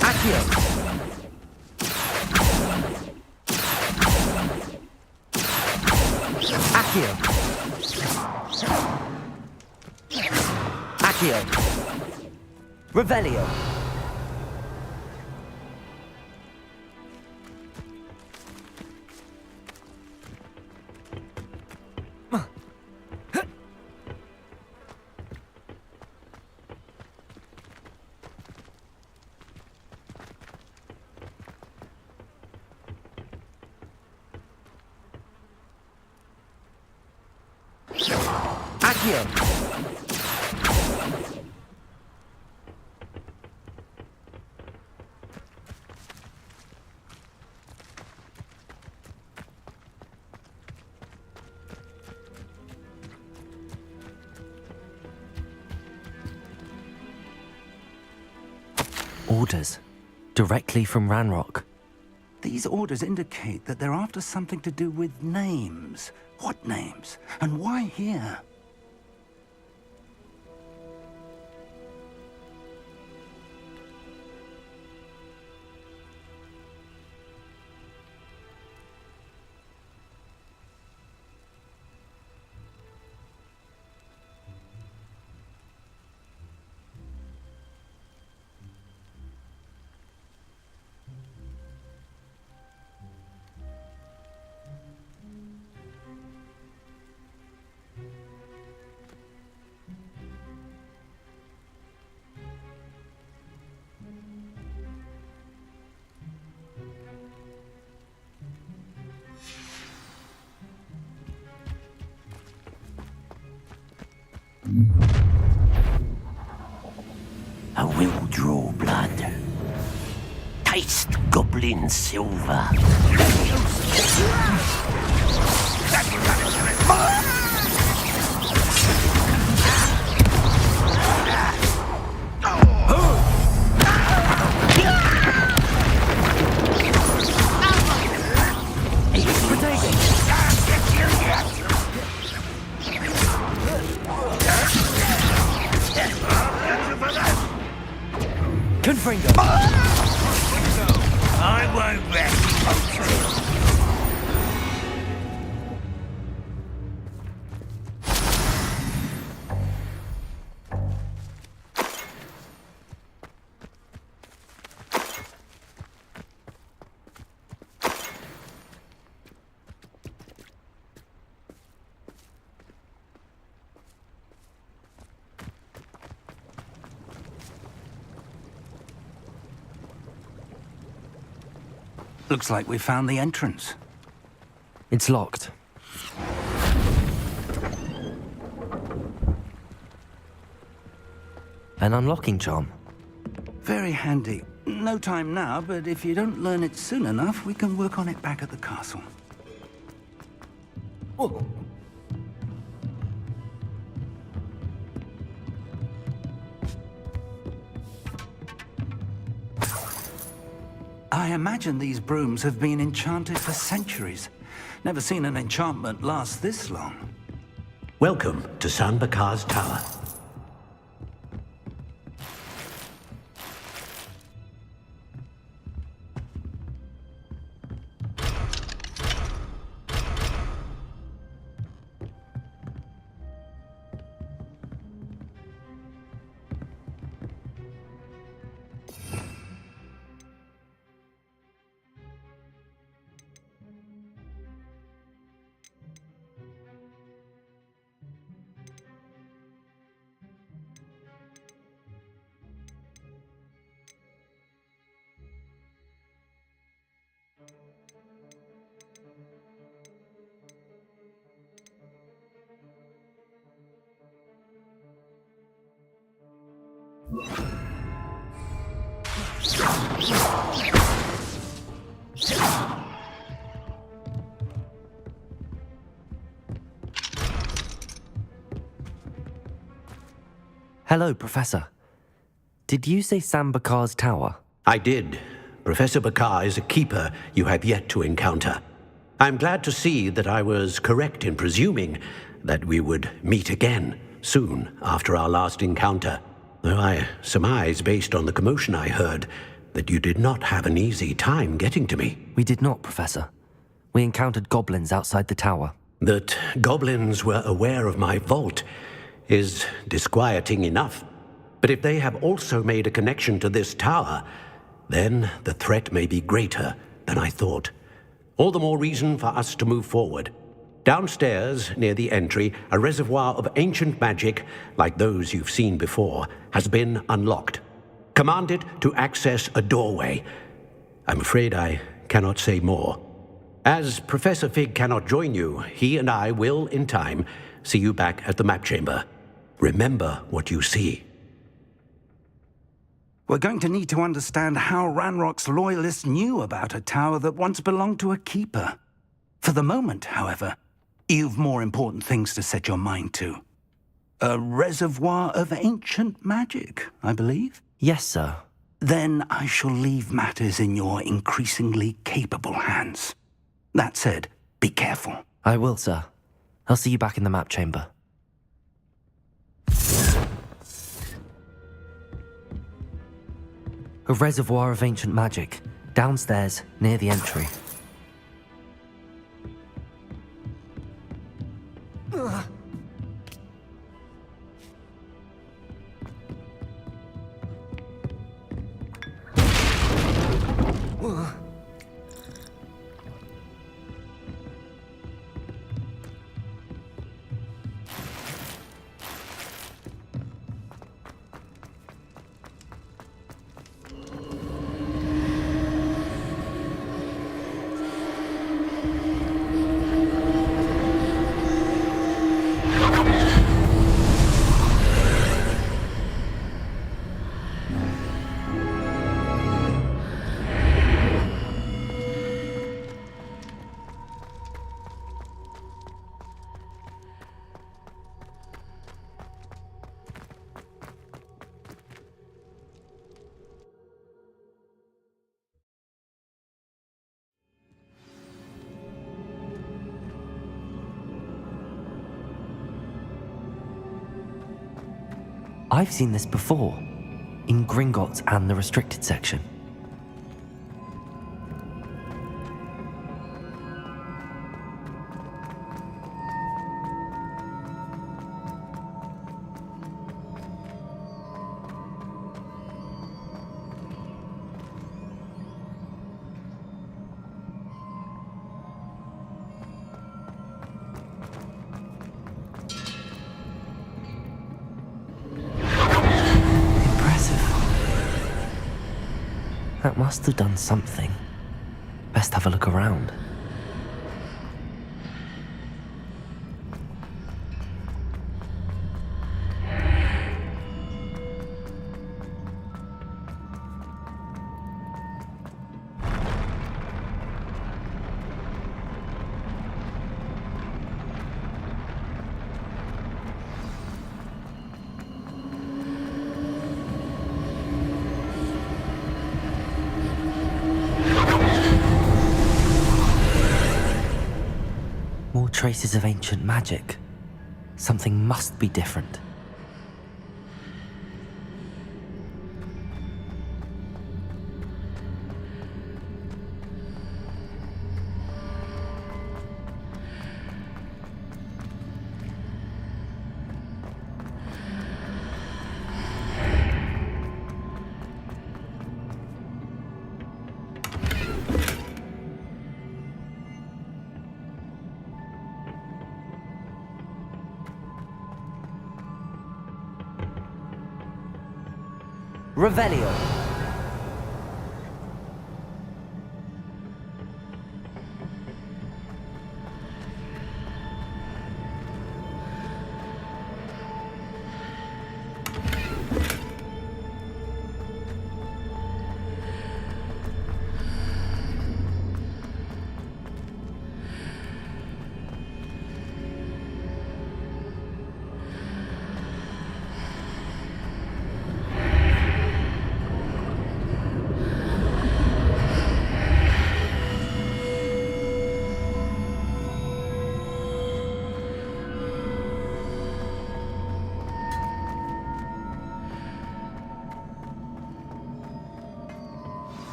Accio! Accio! Accio! Revelio! Accio! Orders. Directly from Ranrock. These orders indicate that they're after something to do with names. What names? And why here? I will draw blood. Taste goblin silver. Confringo! I won't rest. Looks like we found the entrance. It's locked. An unlocking charm. Very handy. No time now, but if you don't learn it soon enough, we can work on it back at the castle. Oh. I imagine these brooms have been enchanted for centuries. Never seen an enchantment last this long. Welcome to San Bakar's Tower. Hello, Professor. Did you say San Bakar's tower? I did. Professor Bakar is a keeper you have yet to encounter. I'm glad to see that I was correct in presuming that we would meet again soon after our last encounter. Though I surmise, based on the commotion I heard, that you did not have an easy time getting to me. We did not, Professor. We encountered goblins outside the tower. That goblins were aware of my vault is disquieting enough. But if they have also made a connection to this tower, then the threat may be greater than I thought. All the more reason for us to move forward. Downstairs, near the entry, a reservoir of ancient magic, like those you've seen before, has been unlocked. Command it to access a doorway. I'm afraid I cannot say more. As Professor Fig cannot join you, he and I will, in time, see you back at the map chamber. Remember what you see. We're going to need to understand how Ranrock's loyalists knew about a tower that once belonged to a keeper. For the moment, however, you've more important things to set your mind to. A reservoir of ancient magic, I believe? Yes, sir. Then I shall leave matters in your increasingly capable hands. That said, be careful. I will, sir. I'll see you back in the map chamber. A reservoir of ancient magic, downstairs, near the entry. I've seen this before, in Gringotts and the restricted section. That must have done something. Best have a look around. More traces of ancient magic. Something must be different. Revelio.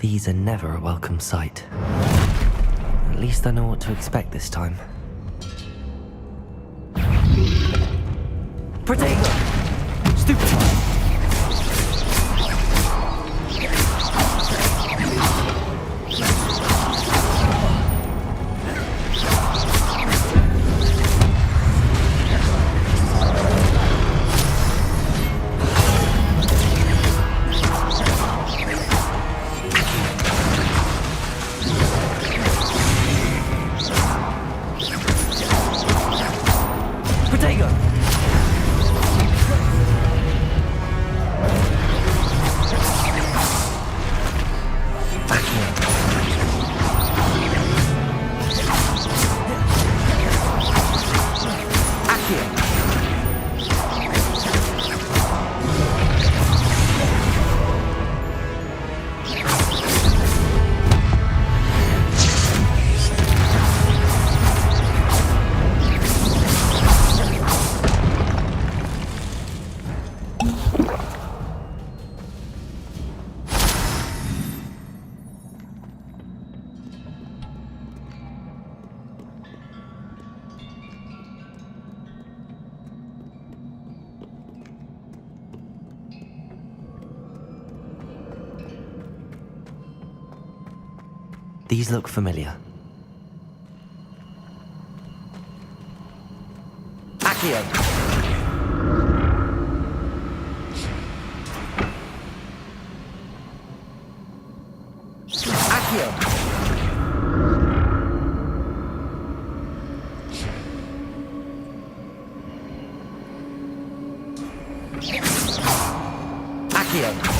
These are never a welcome sight. At least I know what to expect this time. Protego! Stupid! These look familiar. Accio! Accio! Accio!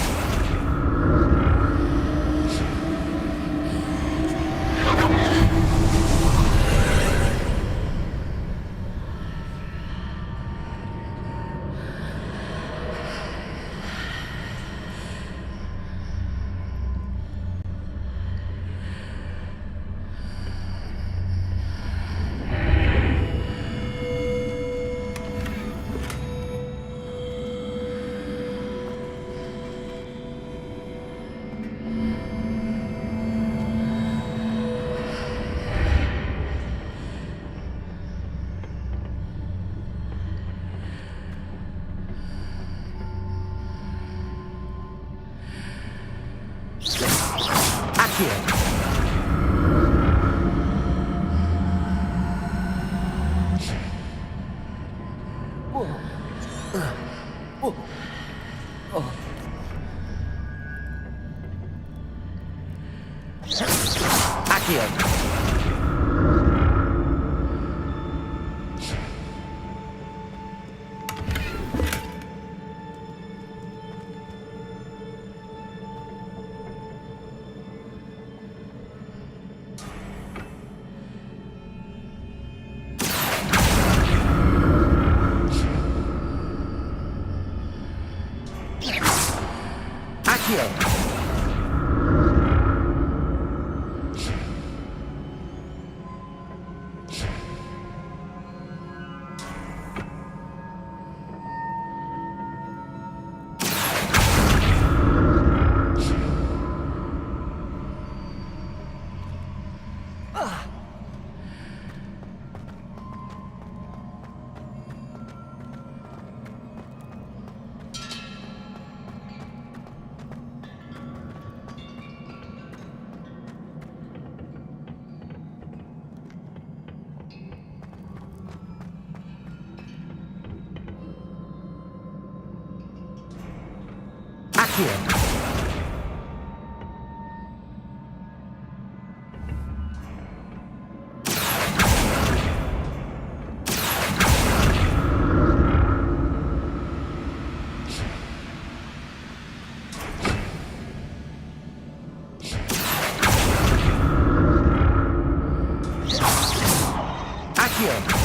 Accio.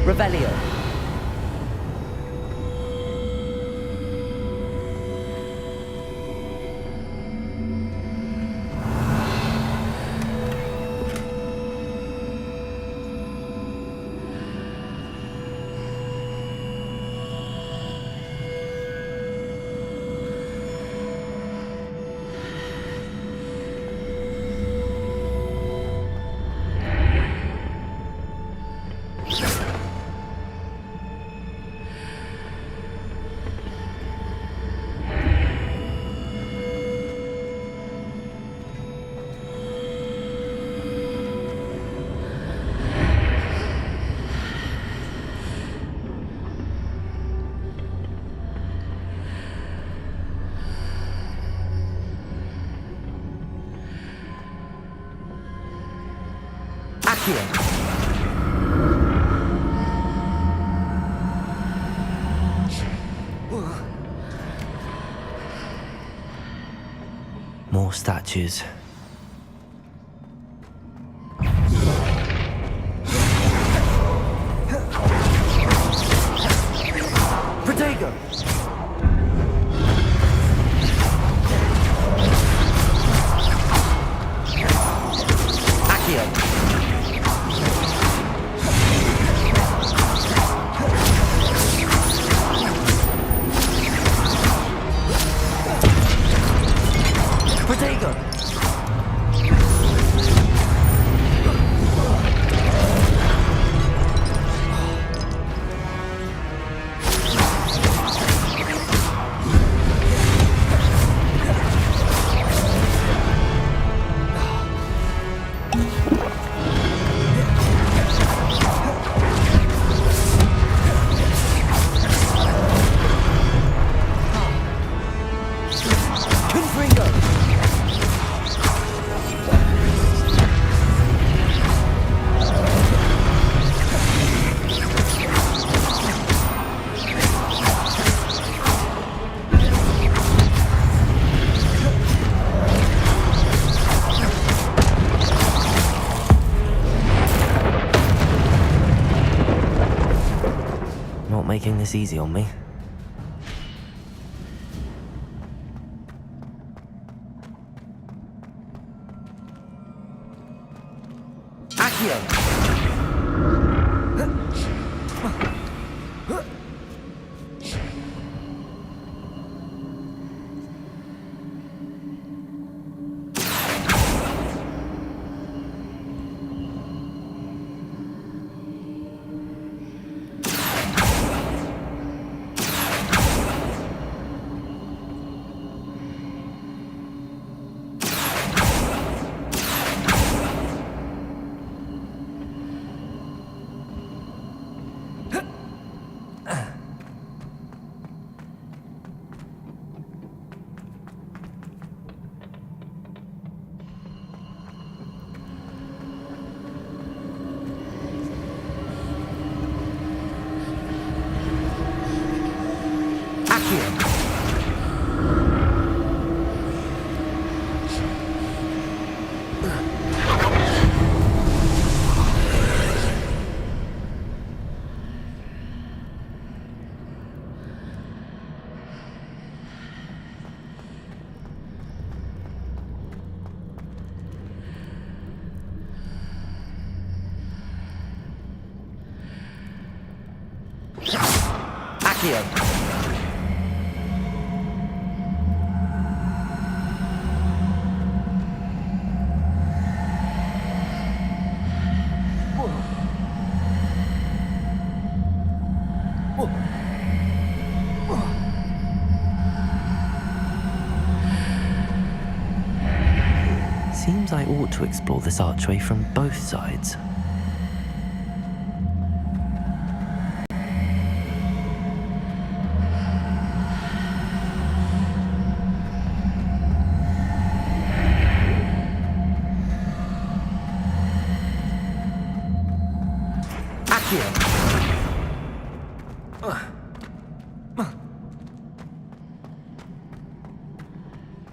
Revelio. More statues. Protego! Accio! Protego! Not making this easy on me. Accio! Accio! Seems I ought to explore this archway from both sides.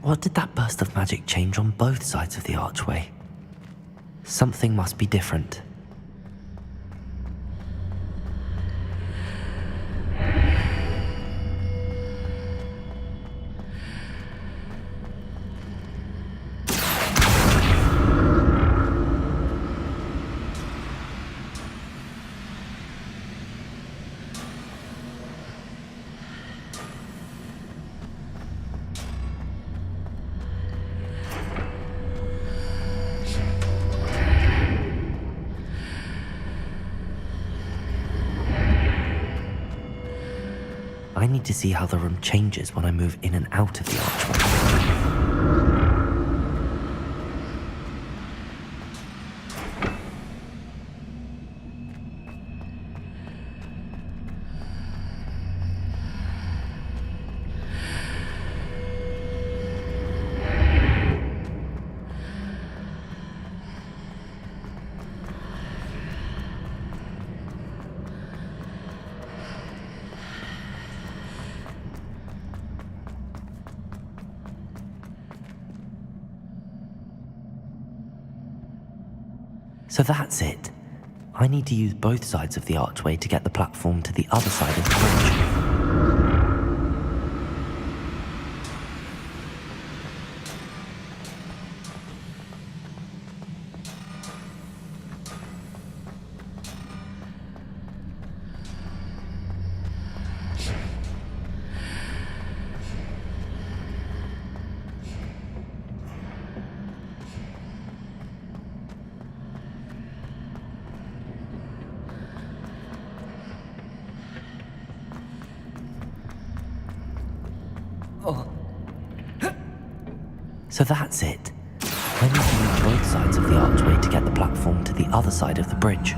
What did that burst of magic change on both sides of the archway? Something must be different. I need to see how the room changes when I move in and out of the archway. So that's it. I need to use both sides of the archway to get the platform to the other side of the bridge. So that's it. I need to use both sides of the archway to get the platform to the other side of the bridge.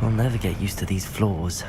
I'll never get used to these floors.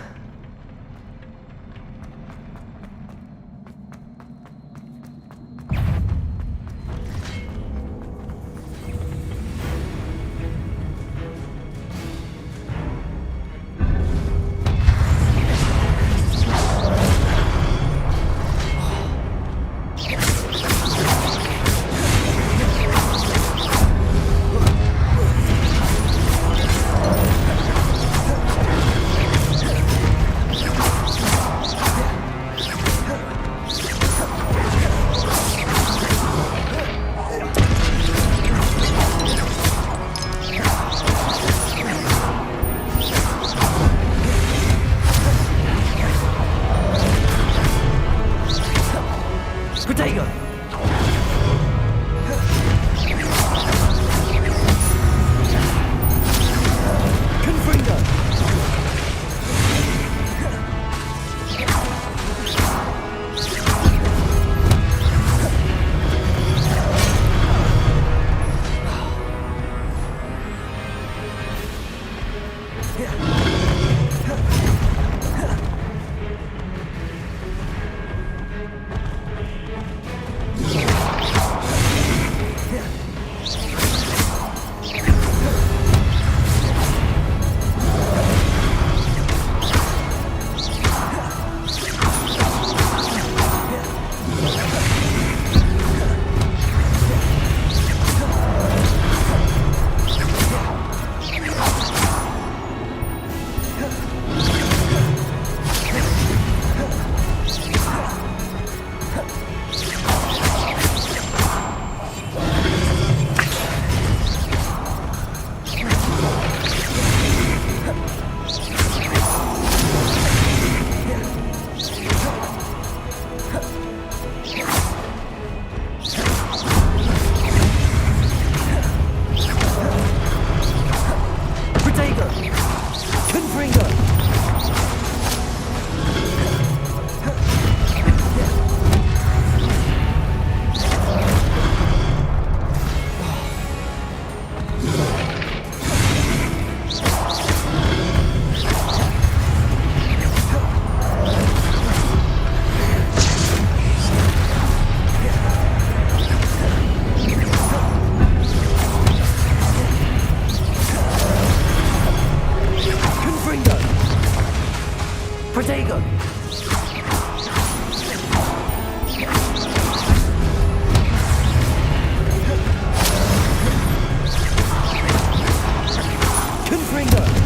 Protego! Confringo!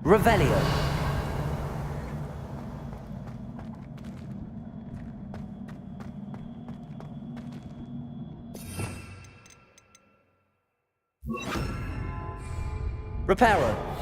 Revelio. Reparo.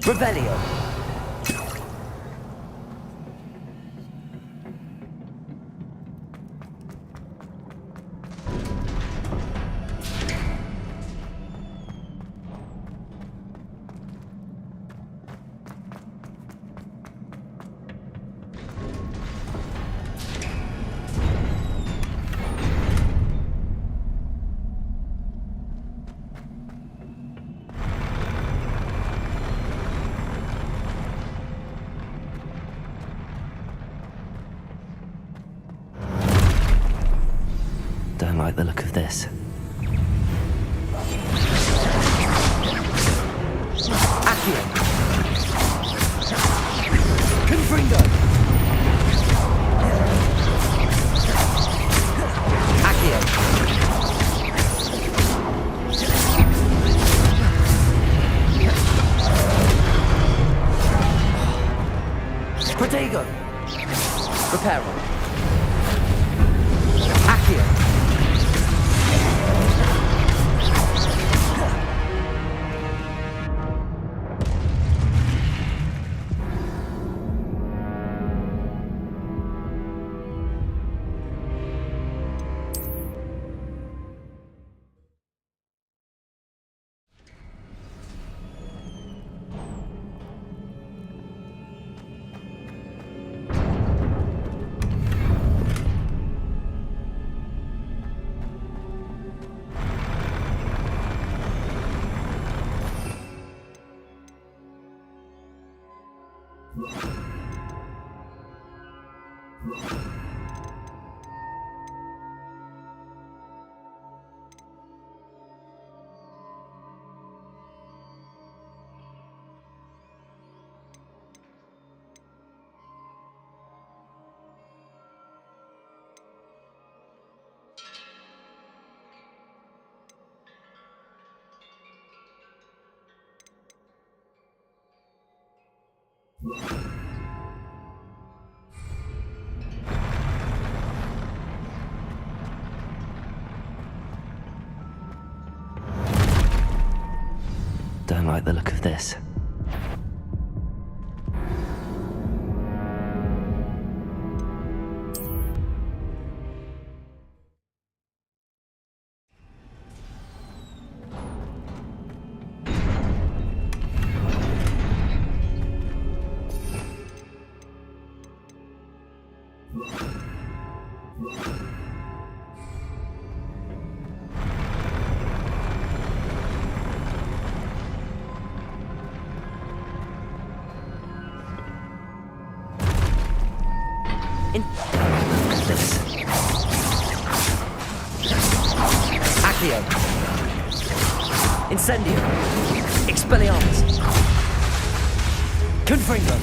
Revelio. Don't like the look of this. Accio! Confringo! Accio! Protego! Reparo! Accio! Don't like the look of this. This. Accio. Incendio. Expelliarmus. Confringo.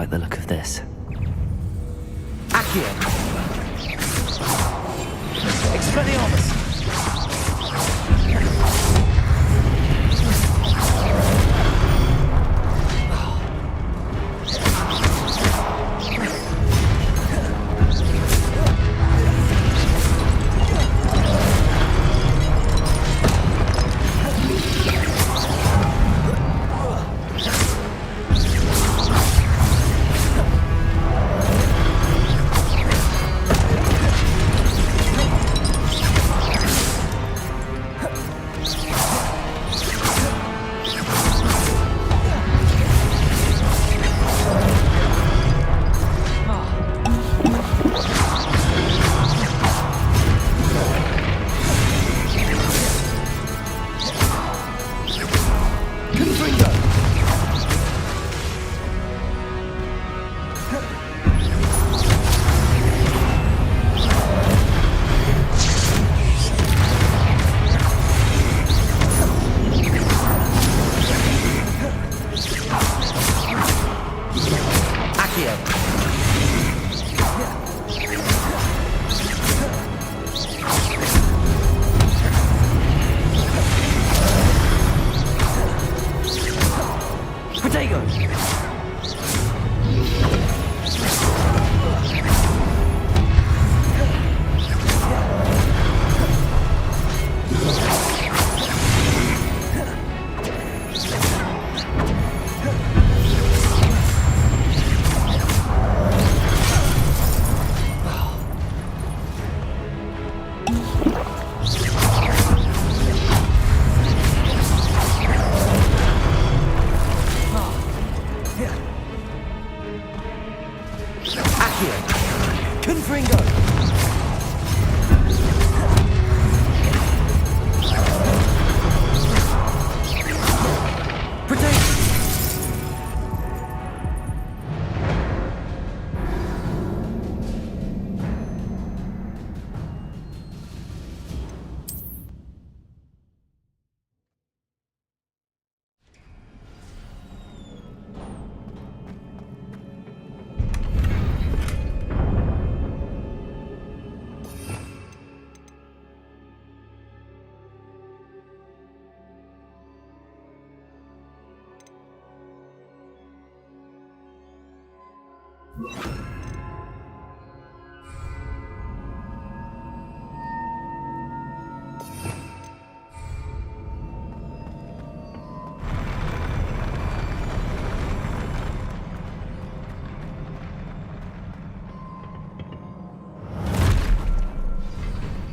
like the look of this. Accio! Expelliarmus!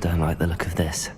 Don't like the look of this.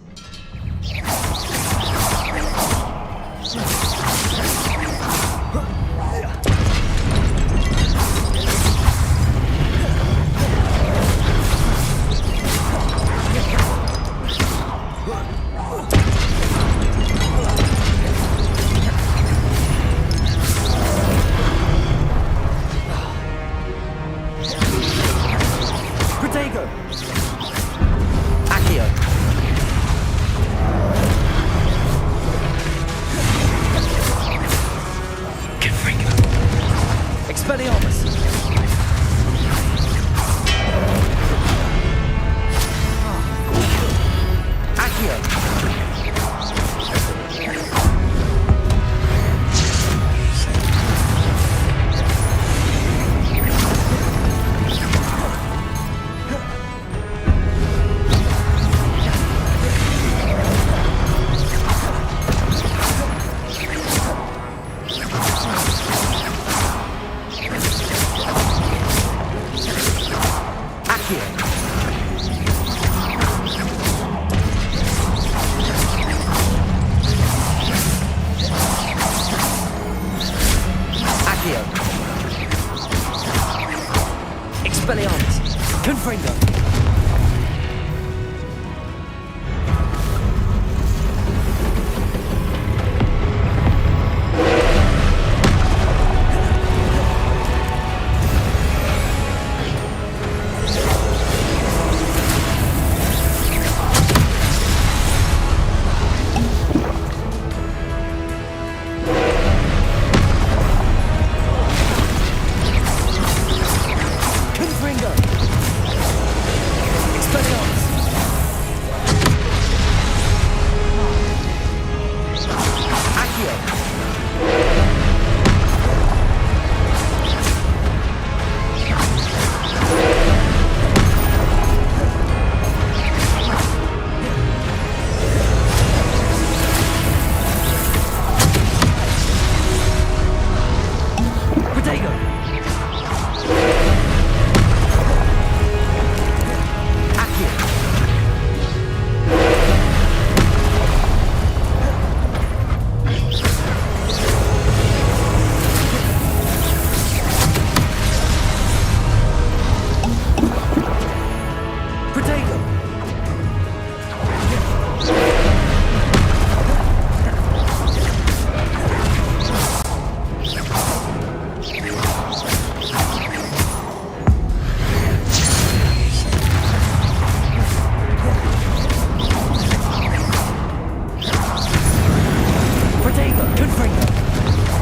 Protego, Confringo.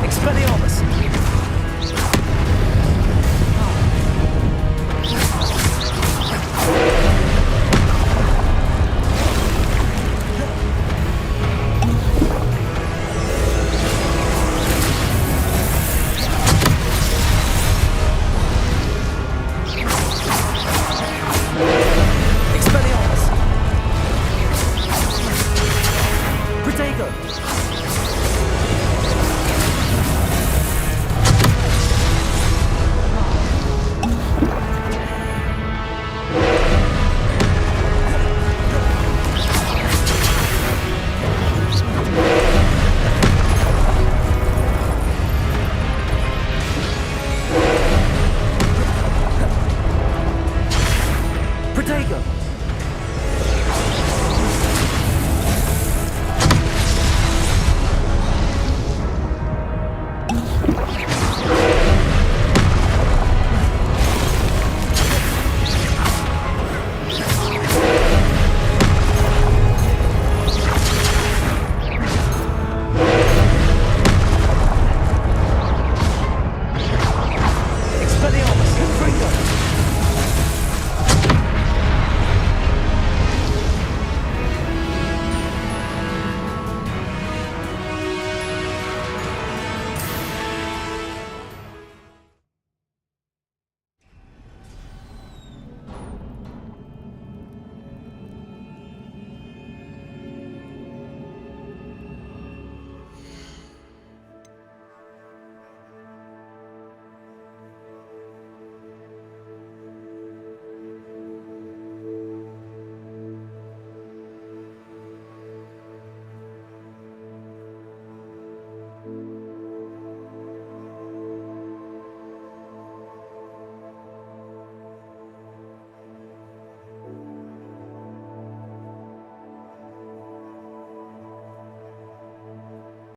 Expelliarmus. Expelliarmus. Protego.